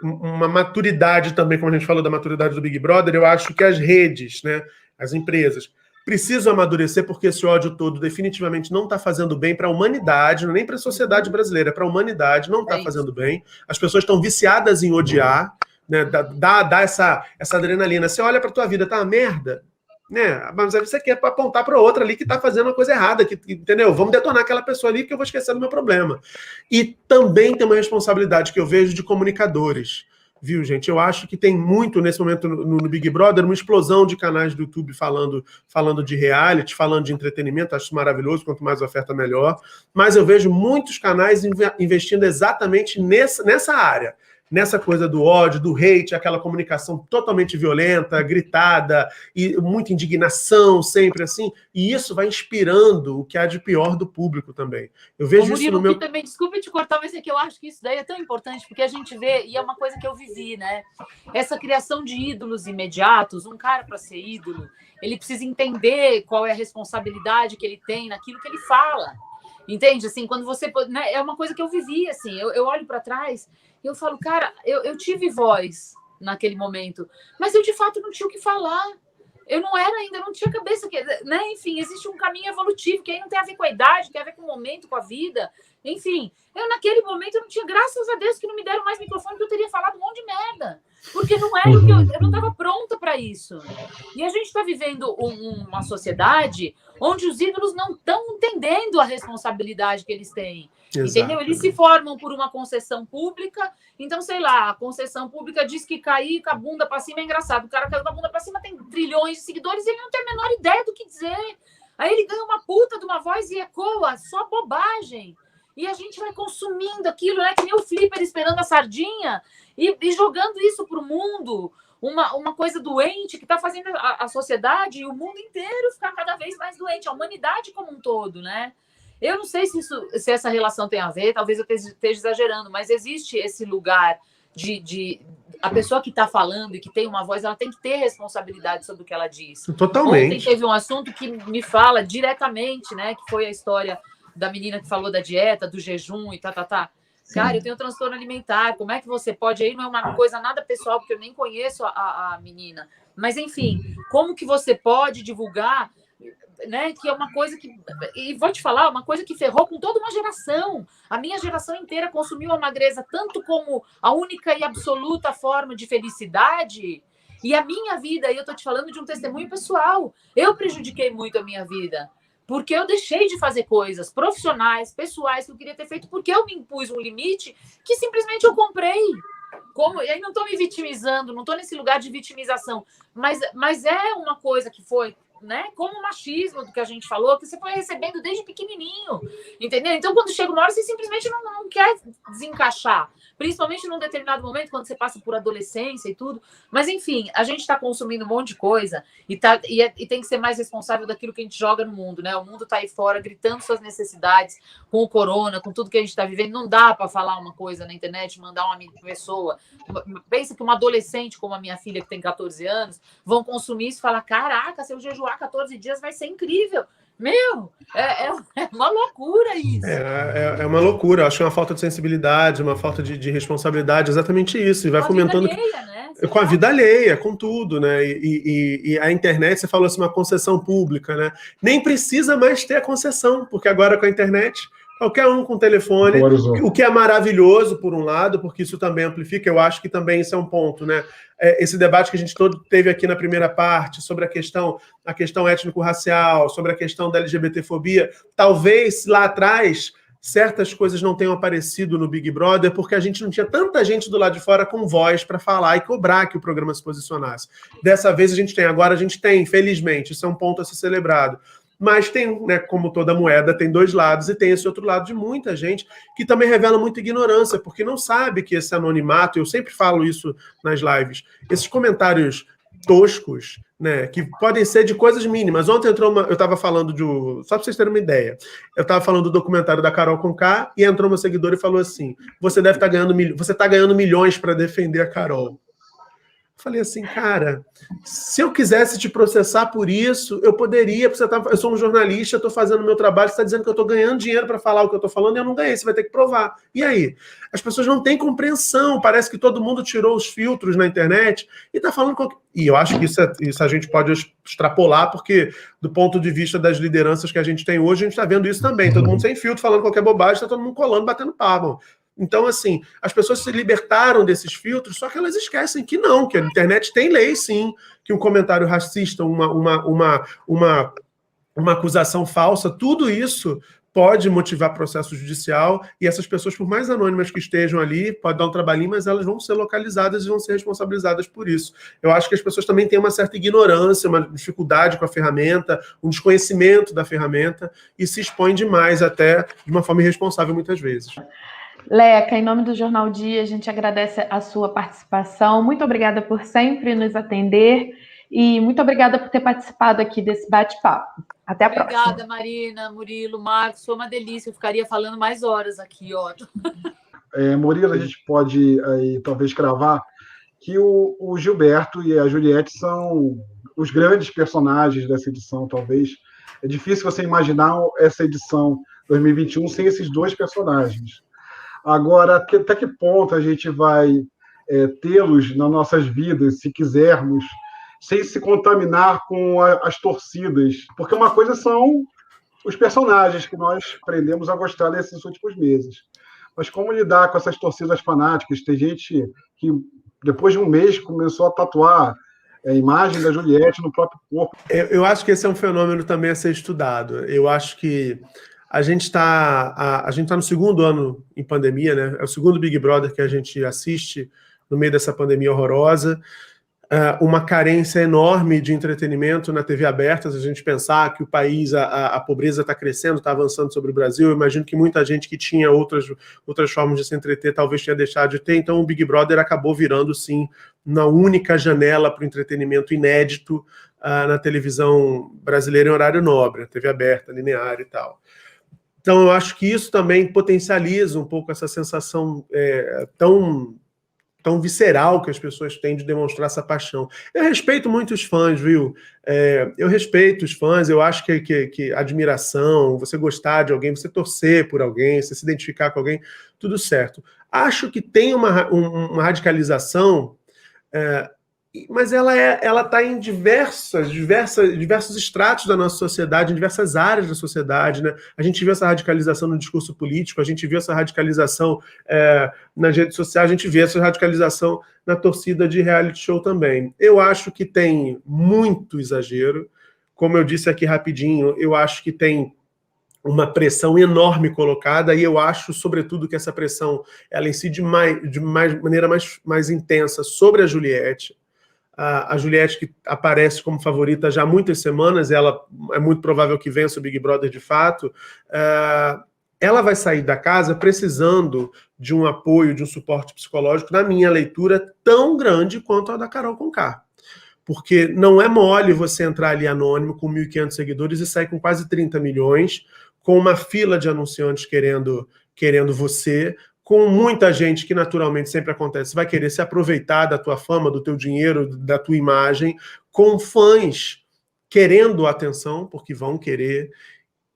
uma maturidade também, como a gente falou da maturidade do Big Brother, eu acho que as redes, né, as empresas, precisam amadurecer, porque esse ódio todo definitivamente não está fazando bem para a humanidade, nem para a sociedade brasileira, para a humanidade não está fazendo bem. As pessoas estão viciadas em odiar, né, dá essa adrenalina. Você olha para a tua vida, tá uma merda, né? Mas aí você quer apontar para outra ali que está fazendo uma coisa errada, entendeu? Vamos detonar aquela pessoa ali que eu vou esquecer do meu problema. E também tem uma responsabilidade que eu vejo de comunicadores. Viu, gente? Eu acho que tem muito, nesse momento, no Big Brother, uma explosão de canais do YouTube falando de reality, falando de entretenimento. Acho isso maravilhoso, quanto mais oferta, melhor. Mas eu vejo muitos canais investindo exatamente nessa área. Nessa coisa do ódio, do hate, aquela comunicação totalmente violenta, gritada, e muita indignação, sempre assim. E isso vai inspirando o que há de pior do público também. Eu vejo Murilo, isso no meu... também, desculpa te cortar, mas é que eu acho que isso daí é tão importante, porque a gente vê, e é uma coisa que eu vivi, né? Essa criação de ídolos imediatos, um cara para ser ídolo, ele precisa entender qual é a responsabilidade que ele tem naquilo que ele fala. Entende? Assim, quando você... Né, é uma coisa que eu vivi, assim, eu olho para trás e eu falo, cara, eu tive voz naquele momento, mas eu, de fato, não tinha o que falar. Eu não era ainda, não tinha cabeça, né? Enfim, existe um caminho evolutivo, que aí não tem a ver com a idade, tem a ver com o momento, com a vida. Enfim, eu naquele momento não tinha, graças a Deus, que não me deram mais microfone, que eu teria falado um monte de merda. Porque não era o que eu não estava pronta para isso. E a gente está vivendo uma sociedade onde os ídolos não estão entendendo a responsabilidade que eles têm. Exato. Entendeu? Eles se formam por uma concessão pública. Então, sei lá, a concessão pública diz que cair com a bunda para cima é engraçado. O cara caiu com a bunda para cima, tem trilhões de seguidores e ele não tem a menor ideia do que dizer. Aí ele ganha uma puta de uma voz e ecoa, só bobagem. E a gente vai consumindo aquilo, né? Que nem o Flipper esperando a sardinha e jogando isso para o mundo. Uma coisa doente que está fazendo a sociedade e o mundo inteiro ficar cada vez mais doente. A humanidade como um todo, né? Eu não sei se essa relação tem a ver, talvez eu esteja exagerando, mas existe esse lugar de a pessoa que está falando e que tem uma voz, ela tem que ter responsabilidade sobre o que ela diz. Totalmente. Ontem teve um assunto que me fala diretamente, né? Que foi a história da menina que falou da dieta, do jejum e tá. Cara, eu tenho transtorno alimentar, como é que você pode? Aí não é uma coisa nada pessoal, porque eu nem conheço a menina. Mas, enfim, como que você pode divulgar, né, que é uma coisa que... E vou te falar, uma coisa que ferrou com toda uma geração. A minha geração inteira consumiu a magreza tanto como a única e absoluta forma de felicidade. E a minha vida, e eu tô te falando de um testemunho pessoal, eu prejudiquei muito a minha vida. Porque eu deixei de fazer coisas profissionais, pessoais, que eu queria ter feito, porque eu me impus um limite que simplesmente eu comprei. E aí não estou me vitimizando, não estou nesse lugar de vitimização, mas é uma coisa que foi, né, como o machismo do que a gente falou, que você foi recebendo desde pequenininho, entendeu? Então, quando chega uma hora, você simplesmente não quer desencaixar, principalmente num determinado momento, quando você passa por adolescência e tudo. Mas, enfim, a gente está consumindo um monte de coisa e tem que ser mais responsável daquilo que a gente joga no mundo, né? O mundo está aí fora, gritando suas necessidades com o corona, com tudo que a gente está vivendo. Não dá para falar uma coisa na internet, mandar uma pessoa. Pensa que uma adolescente como a minha filha, que tem 14 anos, vão consumir isso e falar, caraca, se eu jejuar 14 dias vai ser incrível. Meu, é uma loucura isso. É uma loucura. Acho que é uma falta de sensibilidade, uma falta de responsabilidade, exatamente isso. E vai fomentando... Com a vida alheia, né? Com a vida alheia, com tudo, né? E a internet, você falou assim, uma concessão pública, né? Nem precisa mais ter a concessão, porque agora com a internet, qualquer um com telefone, o que é maravilhoso, por um lado, porque isso também amplifica, eu acho que também isso é um ponto, né? Esse debate que a gente todo teve aqui na primeira parte, sobre a questão étnico-racial, sobre a questão da LGBTfobia, talvez lá atrás certas coisas não tenham aparecido no Big Brother porque a gente não tinha tanta gente do lado de fora com voz para falar e cobrar que o programa se posicionasse. Dessa vez a gente tem, agora a gente tem, felizmente, isso é um ponto a ser celebrado. Mas tem, né, como toda moeda, tem dois lados, e tem esse outro lado de muita gente que também revela muita ignorância, porque não sabe que esse anonimato, eu sempre falo isso nas lives, esses comentários toscos, né, que podem ser de coisas mínimas. Ontem eu estava falando só para vocês terem uma ideia, eu estava falando do documentário da Carol Conká e entrou meu seguidor e falou assim, você está ganhando milhões para defender a Carol. Falei assim, cara, se eu quisesse te processar por isso, eu poderia, eu sou um jornalista, estou fazendo o meu trabalho, você está dizendo que eu estou ganhando dinheiro para falar o que eu estou falando e eu não ganhei, você vai ter que provar. E aí? As pessoas não têm compreensão, parece que todo mundo tirou os filtros na internet e está falando... E eu acho que isso a gente pode extrapolar, porque do ponto de vista das lideranças que a gente tem hoje, a gente está vendo isso também, todo mundo sem filtro, falando qualquer bobagem, está todo mundo colando, batendo palma. Então, assim, as pessoas se libertaram desses filtros, só que elas esquecem que não, que a internet tem lei, sim, que um comentário racista, uma acusação falsa, tudo isso pode motivar processo judicial, e essas pessoas, por mais anônimas que estejam ali, pode dar um trabalhinho, mas elas vão ser localizadas e vão ser responsabilizadas por isso. Eu acho que as pessoas também têm uma certa ignorância, uma dificuldade com a ferramenta, um desconhecimento da ferramenta, e se expõem demais até de uma forma irresponsável muitas vezes. Leca, em nome do Jornal Dia, a gente agradece a sua participação. Muito obrigada por sempre nos atender e muito obrigada por ter participado aqui desse bate-papo. Até a próxima. Obrigada, Marina, Murilo, Marcos. Foi uma delícia. Eu ficaria falando mais horas aqui, ó. Murilo, a gente pode aí, talvez cravar que o Gilberto e a Juliette são os grandes personagens dessa edição, talvez. É difícil você imaginar essa edição 2021 sem esses dois personagens. Agora, até que ponto a gente vai tê-los nas nossas vidas, se quisermos, sem se contaminar com as torcidas? Porque uma coisa são os personagens que nós aprendemos a gostar nesses últimos meses. Mas como lidar com essas torcidas fanáticas? Tem gente que, depois de um mês, começou a tatuar a imagem da Juliette no próprio corpo. Eu acho que esse é um fenômeno também a ser estudado. Eu acho que a gente está no segundo ano em pandemia, né? É o segundo Big Brother que a gente assiste no meio dessa pandemia horrorosa. Uma carência enorme de entretenimento na TV aberta. Se a gente pensar que o país, a pobreza está crescendo, está avançando sobre o Brasil, eu imagino que muita gente que tinha outras formas de se entreter talvez tenha deixado de ter. Então o Big Brother acabou virando, sim, uma única janela para o entretenimento inédito na televisão brasileira em horário nobre, TV aberta, linear e tal. Então, eu acho que isso também potencializa um pouco essa sensação tão visceral que as pessoas têm de demonstrar essa paixão. Eu respeito muito os fãs, viu? Eu respeito os fãs, eu acho que admiração, você gostar de alguém, você torcer por alguém, você se identificar com alguém, tudo certo. Acho que tem uma radicalização, mas ela está em diversos estratos da nossa sociedade, em diversas áreas da sociedade, né? A gente viu essa radicalização no discurso político, a gente viu essa radicalização nas redes sociais, a gente vê essa radicalização na torcida de reality show também. Eu acho que tem muito exagero, como eu disse aqui rapidinho, eu acho que tem uma pressão enorme colocada, e eu acho, sobretudo, que essa pressão ela incide de maneira mais intensa sobre a Juliette. A Juliette, que aparece como favorita já há muitas semanas, ela é muito provável que vença o Big Brother de fato, ela vai sair da casa precisando de um apoio, de um suporte psicológico, na minha leitura, tão grande quanto a da Carol Conká. Porque não é mole você entrar ali anônimo com 1.500 seguidores e sair com quase 30 milhões, com uma fila de anunciantes querendo você, com muita gente que naturalmente sempre acontece, vai querer se aproveitar da tua fama, do teu dinheiro, da tua imagem, com fãs querendo atenção, porque vão querer,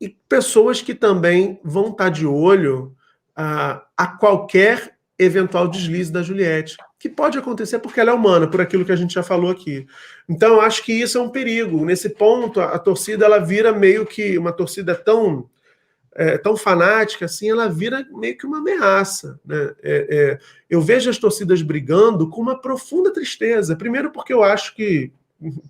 e pessoas que também vão estar de olho a qualquer eventual deslize da Juliette, que pode acontecer porque ela é humana, por aquilo que a gente já falou aqui. Então, eu acho que isso é um perigo. Nesse ponto, a torcida ela vira meio que uma torcida tão tão fanática assim, ela vira meio que uma ameaça, né? Eu vejo as torcidas brigando com uma profunda tristeza. Primeiro porque eu acho que,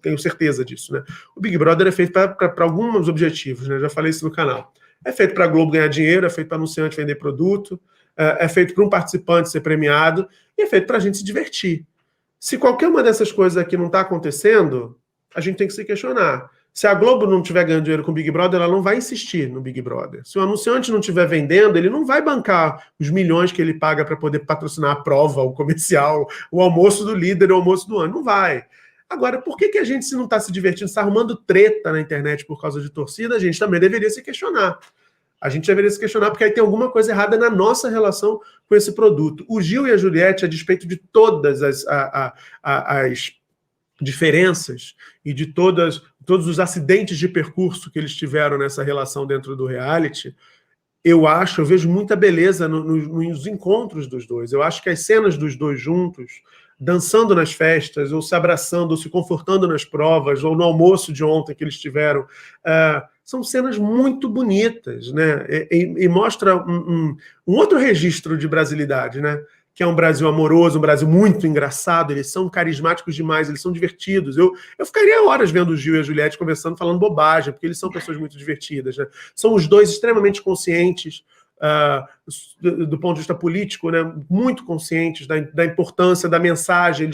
tenho certeza disso, né? O Big Brother é feito para alguns objetivos, né? Já falei isso no canal. É feito para a Globo ganhar dinheiro, é feito para anunciante vender produto, é feito para um participante ser premiado, e é feito para a gente se divertir. Se qualquer uma dessas coisas aqui não está acontecendo, a gente tem que se questionar. Se a Globo não estiver ganhando dinheiro com o Big Brother, ela não vai insistir no Big Brother. Se o anunciante não estiver vendendo, ele não vai bancar os milhões que ele paga para poder patrocinar a prova, o comercial, o almoço do líder, o almoço do ano. Não vai. Agora, por que a gente, se não está se divertindo, está arrumando treta na internet por causa de torcida, a gente também deveria se questionar. A gente deveria se questionar porque aí tem alguma coisa errada na nossa relação com esse produto. O Gil e a Juliette, a despeito de todas as diferenças e de todos os acidentes de percurso que eles tiveram nessa relação dentro do reality, eu vejo muita beleza nos encontros dos dois. Eu acho que as cenas dos dois juntos, dançando nas festas, ou se abraçando, ou se confortando nas provas, ou no almoço de ontem que eles tiveram, são cenas muito bonitas, né? E mostra um outro registro de brasilidade, né? Que é um Brasil amoroso, um Brasil muito engraçado, eles são carismáticos demais, eles são divertidos. Eu ficaria horas vendo o Gil e a Juliette conversando, falando bobagem, porque eles são pessoas muito divertidas, né? São os dois extremamente conscientes, do ponto de vista político, né, muito conscientes da importância da mensagem.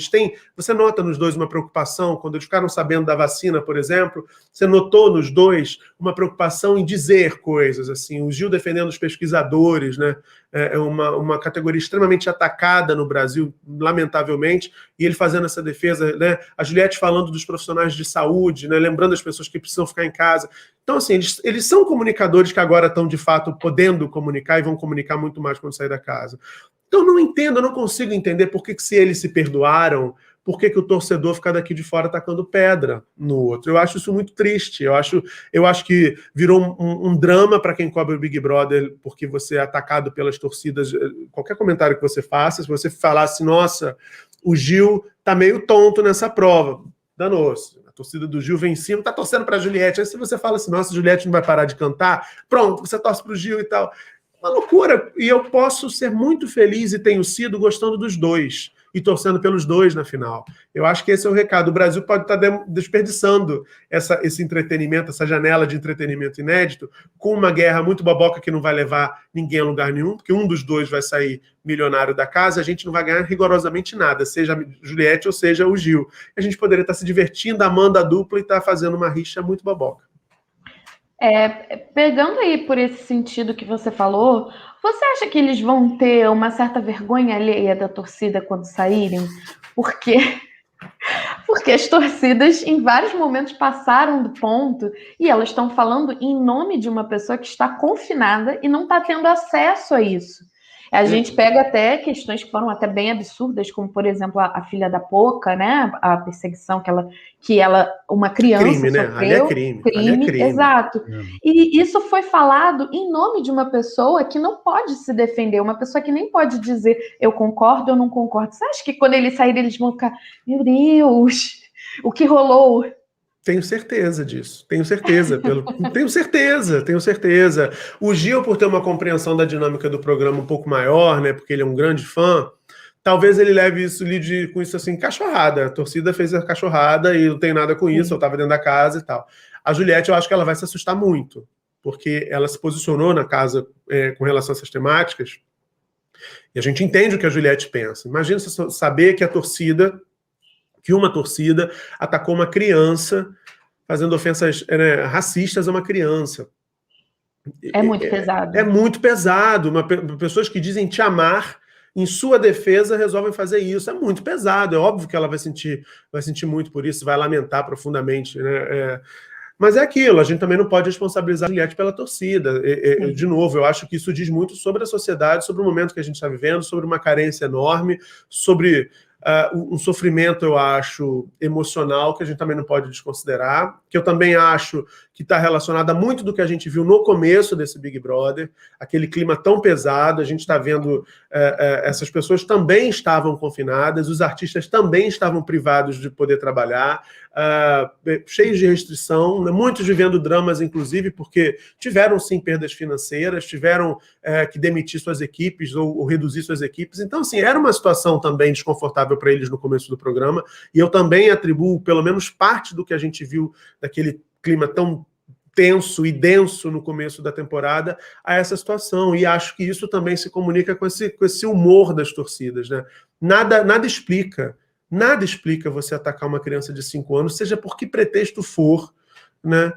Você nota nos dois uma preocupação, quando eles ficaram sabendo da vacina, por exemplo, você notou nos dois uma preocupação em dizer coisas, assim, o Gil defendendo os pesquisadores, né, é uma categoria extremamente atacada no Brasil, lamentavelmente, e ele fazendo essa defesa, né, a Juliette falando dos profissionais de saúde, né, lembrando as pessoas que precisam ficar em casa. Então, assim, eles são comunicadores que agora estão, de fato, podendo comunicar e vão comunicar muito mais quando sair da casa. Então, eu não consigo entender por que se eles se perdoaram, por que o torcedor fica daqui de fora tacando pedra no outro. Eu acho isso muito triste. Eu acho que virou um drama para quem cobre o Big Brother, porque você é atacado pelas torcidas. Qualquer comentário que você faça, se você falasse, nossa, o Gil tá meio tonto nessa prova, danou-se. A torcida do Gil vem em cima, tá torcendo para a Juliette. Aí se você fala assim, nossa, a Juliette não vai parar de cantar, pronto, você torce para o Gil e tal. Uma loucura. E eu posso ser muito feliz, e tenho sido, gostando dos dois e torcendo pelos dois na final. Eu acho que esse é o recado. O Brasil pode estar desperdiçando esse entretenimento, essa janela de entretenimento inédito, com uma guerra muito boboca que não vai levar ninguém a lugar nenhum, porque um dos dois vai sair milionário da casa, a gente não vai ganhar rigorosamente nada, seja a Juliette ou seja o Gil. A gente poderia estar se divertindo, amando a dupla e estar fazendo uma rixa muito boboca. Pegando aí por esse sentido que você falou, você acha que eles vão ter uma certa vergonha alheia da torcida quando saírem? Porque as torcidas em vários momentos passaram do ponto e elas estão falando em nome de uma pessoa que está confinada e não está tendo acesso a isso. A gente pega até questões que foram até bem absurdas, como, por exemplo, a filha da Poca, né? A perseguição que ela uma criança crime, né? sofreu. Ali é crime. Ali é crime. Exato. E isso foi falado em nome de uma pessoa que não pode se defender, uma pessoa que nem pode dizer eu concordo ou não concordo. Você acha que quando eles saírem, eles vão ficar, meu Deus, o que rolou? Tenho certeza disso, tenho certeza. Tenho certeza. O Gil, por ter uma compreensão da dinâmica do programa um pouco maior, né, porque ele é um grande fã, talvez ele leve isso, lide com isso assim, cachorrada. A torcida fez a cachorrada e não tem nada com isso, eu estava dentro da casa e tal. A Juliette, eu acho que ela vai se assustar muito, porque ela se posicionou na casa com relação a essas temáticas, e a gente entende o que a Juliette pensa. Imagina você saber que uma torcida atacou uma criança, fazendo ofensas racistas a uma criança. É muito pesado. É muito pesado. Pessoas que dizem te amar, em sua defesa, resolvem fazer isso. É muito pesado. É óbvio que ela vai sentir muito por isso, vai lamentar profundamente, né? Mas é aquilo, a gente também não pode responsabilizar a Juliette pela torcida. De novo, eu acho que isso diz muito sobre a sociedade, sobre o momento que a gente está vivendo, sobre uma carência enorme, sobre um sofrimento, eu acho, emocional, que a gente também não pode desconsiderar, que eu também acho que está relacionado a muito do que a gente viu no começo desse Big Brother, aquele clima tão pesado, a gente está vendo essas pessoas também estavam confinadas, os artistas também estavam privados de poder trabalhar, cheios de restrição, né, muitos vivendo dramas, inclusive, porque tiveram, sim, perdas financeiras, tiveram que demitir suas equipes ou reduzir suas equipes. Então, assim, era uma situação também desconfortável para eles no começo do programa, e eu também atribuo, pelo menos parte do que a gente viu daquele clima tão tenso e denso no começo da temporada a essa situação, e acho que isso também se comunica com esse humor das torcidas, né? Nada explica você atacar uma criança de 5 anos, seja por que pretexto for, né?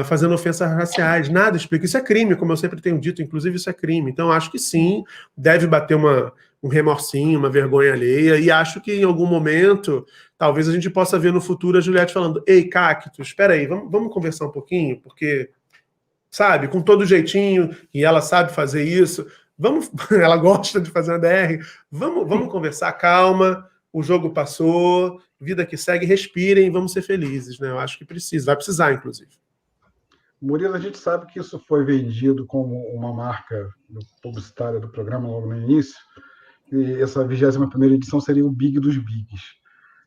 Fazendo ofensas raciais, nada explica. Isso é crime, como eu sempre tenho dito, inclusive isso é crime. Então acho que sim, deve bater um remorsinho, uma vergonha alheia, e acho que em algum momento talvez a gente possa ver no futuro a Juliette falando: ei, Cactus, espera aí, vamos conversar um pouquinho, porque, sabe, com todo jeitinho, e ela sabe fazer isso, ela gosta de fazer uma DR, vamos conversar, calma, o jogo passou, vida que segue, respirem, vamos ser felizes, né? Eu acho que vai precisar, inclusive. Murilo, a gente sabe que isso foi vendido como uma marca publicitária do programa logo no início, e essa 21ª edição seria o Big dos Bigs.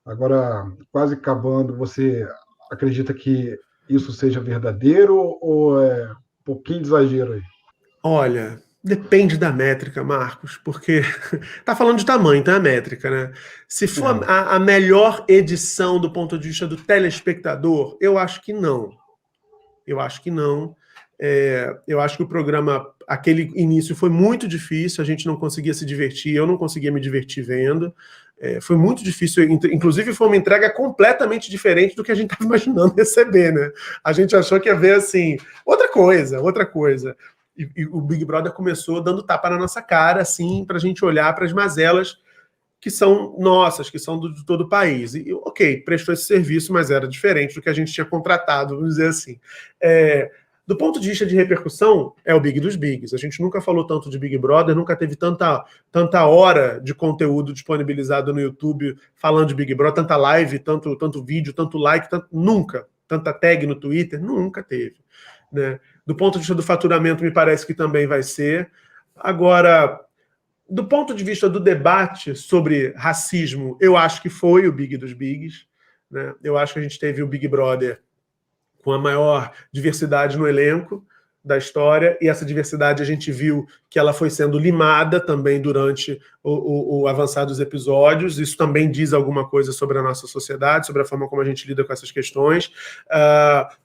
Agora, quase acabando, você acredita que isso seja verdadeiro ou é um pouquinho de exagero aí? Olha, depende da métrica, Marcos, porque tá falando de tamanho, então é a métrica, né? Se for a melhor edição do ponto de vista do telespectador, eu acho que não. Eu acho que não. Eu acho que o programa, aquele início foi muito difícil, a gente não conseguia se divertir, eu não conseguia me divertir vendo. Foi muito difícil, inclusive foi uma entrega completamente diferente do que a gente estava imaginando receber, né? A gente achou que ia ver, assim, outra coisa. E o Big Brother começou dando tapa na nossa cara, assim, para a gente olhar para as mazelas que são nossas, que são de todo o país. E, ok, prestou esse serviço, mas era diferente do que a gente tinha contratado, vamos dizer assim. Do ponto de vista de repercussão, é o Big dos Bigs. A gente nunca falou tanto de Big Brother, nunca teve tanta hora de conteúdo disponibilizado no YouTube falando de Big Brother, tanta live, tanto vídeo, tanto like, nunca. Tanta tag no Twitter, nunca teve, né? Do ponto de vista do faturamento, me parece que também vai ser. Agora, do ponto de vista do debate sobre racismo, eu acho que foi o Big dos Bigs, né? Eu acho que a gente teve o Big Brother com a maior diversidade no elenco da história, e essa diversidade a gente viu que ela foi sendo limada também durante o avançar dos episódios. Isso também diz alguma coisa sobre a nossa sociedade, sobre a forma como a gente lida com essas questões.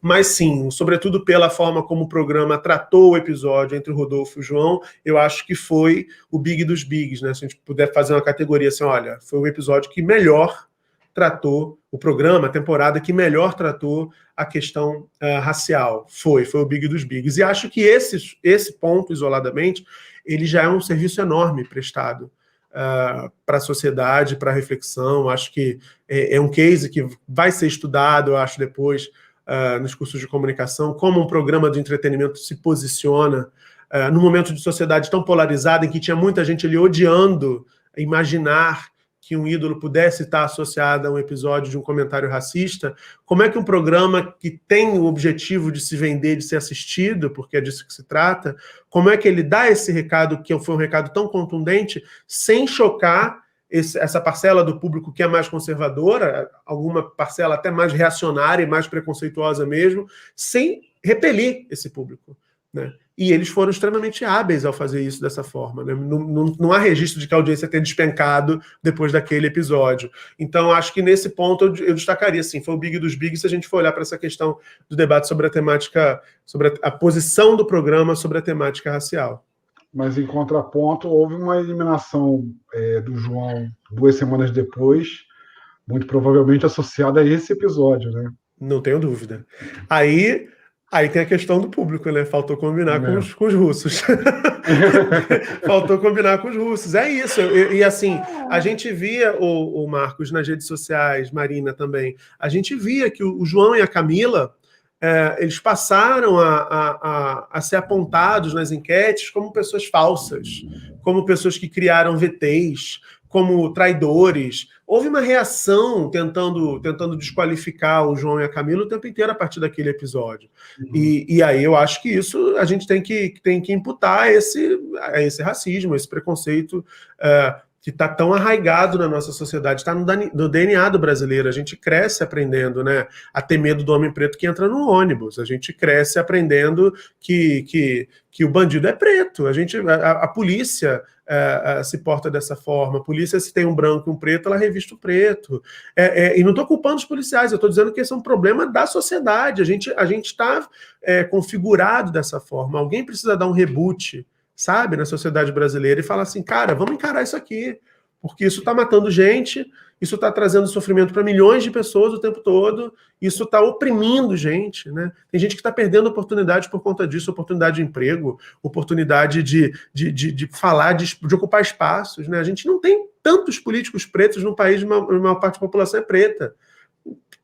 Mas sim, sobretudo pela forma como o programa tratou o episódio entre o Rodolfo e o João, eu acho que foi o Big dos Bigs, né? Se a gente puder fazer uma categoria assim, olha, foi o episódio que melhor tratou, o programa, a temporada que melhor tratou a questão racial. Foi o Big dos Bigs. E acho que esse ponto, isoladamente, ele já é um serviço enorme prestado para a sociedade, para a reflexão. Acho que é um case que vai ser estudado, eu acho, depois, nos cursos de comunicação, como um programa de entretenimento se posiciona num momento de sociedade tão polarizada, em que tinha muita gente ali odiando imaginar que um ídolo pudesse estar associado a um episódio de um comentário racista. Como é que um programa que tem o objetivo de se vender, de ser assistido, porque é disso que se trata, como é que ele dá esse recado, que foi um recado tão contundente, sem chocar essa parcela do público que é mais conservadora, alguma parcela até mais reacionária e mais preconceituosa mesmo, sem repelir esse público, né? E eles foram extremamente hábeis ao fazer isso dessa forma, né? Não há registro de que a audiência tenha despencado depois daquele episódio. Então, acho que nesse ponto eu destacaria, assim, foi o Big dos Bigs se a gente for olhar para essa questão do debate sobre a temática, sobre a posição do programa sobre a temática racial. Mas, em contraponto, houve uma eliminação do João 2 semanas depois, muito provavelmente associada a esse episódio, né? Não tenho dúvida. Aí tem a questão do público, né? Faltou combinar com os russos. Faltou combinar com os russos. É isso. E assim, a gente via, o Marcos, nas redes sociais, Marina também, a gente via que o João e a Camila, eles passaram a ser apontados nas enquetes como pessoas falsas, como pessoas que criaram VTs, como traidores. Houve uma reação tentando desqualificar o João e a Camila o tempo inteiro a partir daquele episódio. E aí eu acho que isso a gente tem que imputar esse racismo, esse preconceito que está tão arraigado na nossa sociedade, está no DNA do brasileiro. A gente cresce aprendendo, né, a ter medo do homem preto que entra no ônibus. A gente cresce aprendendo que o bandido é preto. A polícia se porta dessa forma. A polícia, se tem um branco e um preto, ela reviste o preto. E não estou culpando os policiais, eu estou dizendo que esse é um problema da sociedade. A gente está configurado dessa forma. Alguém precisa dar um reboot, sabe, na sociedade brasileira e falar assim, cara, vamos encarar isso aqui, porque isso está matando gente, isso está trazendo sofrimento para milhões de pessoas o tempo todo, isso está oprimindo gente, né? Tem gente que está perdendo oportunidades por conta disso, oportunidade de emprego, oportunidade de falar, de ocupar espaços, né? A gente não tem tantos políticos pretos num país onde a maior parte da população é preta.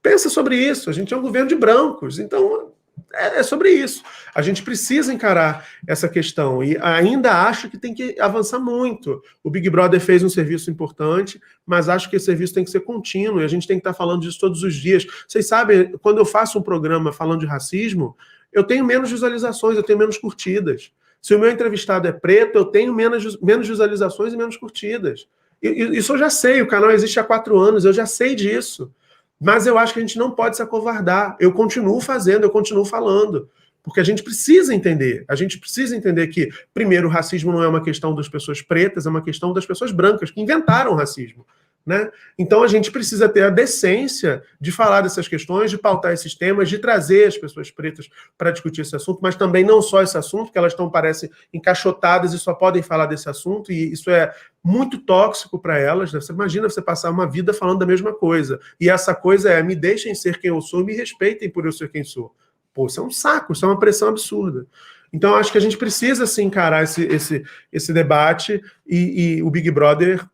Pensa sobre isso, a gente é um governo de brancos, então é sobre isso. A gente precisa encarar essa questão e ainda acho que tem que avançar muito. O Big Brother fez um serviço importante, mas acho que esse serviço tem que ser contínuo e a gente tem que estar falando disso todos os dias. Vocês sabem, quando eu faço um programa falando de racismo, eu tenho menos visualizações, eu tenho menos curtidas. Se o meu entrevistado é preto, eu tenho menos visualizações e menos curtidas. Isso eu já sei, o canal existe há 4 anos, eu já sei disso. Mas eu acho que a gente não pode se acovardar. Eu continuo fazendo, eu continuo falando. Porque a gente precisa entender. A gente precisa entender que, primeiro, o racismo não é uma questão das pessoas pretas, é uma questão das pessoas brancas, que inventaram o racismo. Né? Então a gente precisa ter a decência de falar dessas questões, de pautar esses temas, de trazer as pessoas pretas para discutir esse assunto, mas também não só esse assunto, que elas parecem encaixotadas e só podem falar desse assunto, e isso é muito tóxico para elas. Né? Você imagina você passar uma vida falando da mesma coisa, e essa coisa é: me deixem ser quem eu sou, me respeitem por eu ser quem sou. Pô, isso é um saco, isso é uma pressão absurda. Então eu acho que a gente precisa sim, encarar esse debate, e o Big Brother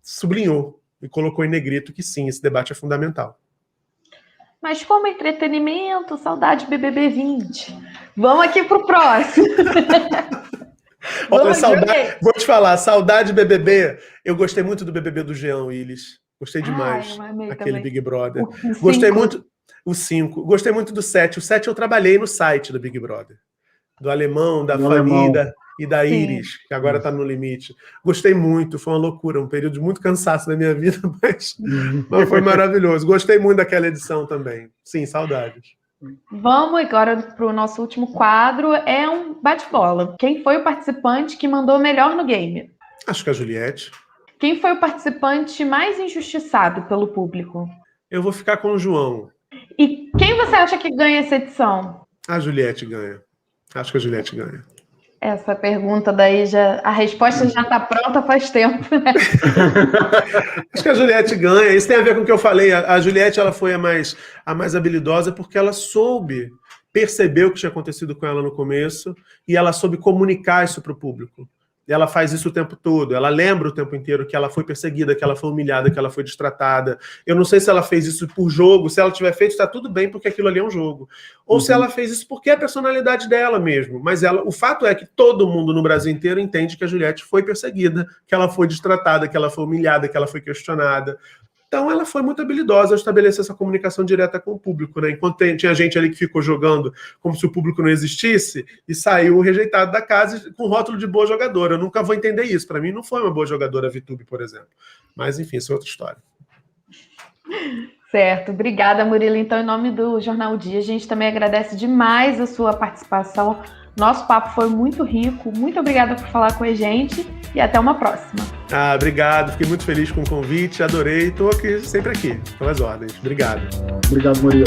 sublinhou e colocou em negrito que sim, esse debate é fundamental. Mas como entretenimento, saudade BBB 20. Vamos aqui pro próximo. Olha, vou te falar, saudade BBB. Eu gostei muito do BBB do Jean Willis. Gostei demais. Aquele também. Big Brother. Gostei muito. O 5. Gostei muito do 7. O 7 eu trabalhei no site do Big Brother. Do Alemão, da Família e da Iris, que agora está no limite. Gostei muito, foi uma loucura, um período de muito cansaço na minha vida, mas foi maravilhoso. Gostei muito daquela edição também. Sim, saudades. Vamos agora para o nosso último quadro, é um bate-bola. Quem foi o participante que mandou melhor no game? Acho que a Juliette. Quem foi o participante mais injustiçado pelo público? Eu vou ficar com o João. E quem você acha que ganha essa edição? A Juliette ganha. Acho que a Juliette ganha. Essa pergunta daí, a resposta já está pronta faz tempo, né? Acho que a Juliette ganha. Isso tem a ver com o que eu falei. A Juliette, ela foi a mais habilidosa porque ela soube perceber o que tinha acontecido com ela no começo e ela soube comunicar isso para o público. Ela faz isso o tempo todo. Ela lembra o tempo inteiro que ela foi perseguida, que ela foi humilhada, que ela foi destratada. Eu não sei se ela fez isso por jogo. Se ela tiver feito, está tudo bem, porque aquilo ali é um jogo. Ou se ela fez isso porque é a personalidade dela mesmo. Mas o fato é que todo mundo no Brasil inteiro entende que a Juliette foi perseguida, que ela foi destratada, que ela foi humilhada, que ela foi questionada. Então, ela foi muito habilidosa ao estabelecer essa comunicação direta com o público, né? Enquanto tinha gente ali que ficou jogando como se o público não existisse e saiu rejeitado da casa com rótulo de boa jogadora. Eu nunca vou entender isso. Para mim, não foi uma boa jogadora a VTube, por exemplo. Mas, enfim, isso é outra história. Certo. Obrigada, Murilo. Então, em nome do Jornal Dia, a gente também agradece demais a sua participação. Nosso papo foi muito rico. Muito obrigada por falar com a gente e até uma próxima. Obrigado. Fiquei muito feliz com o convite. Adorei. Estou sempre aqui, pelas ordens. Obrigado. Obrigado, Murilo.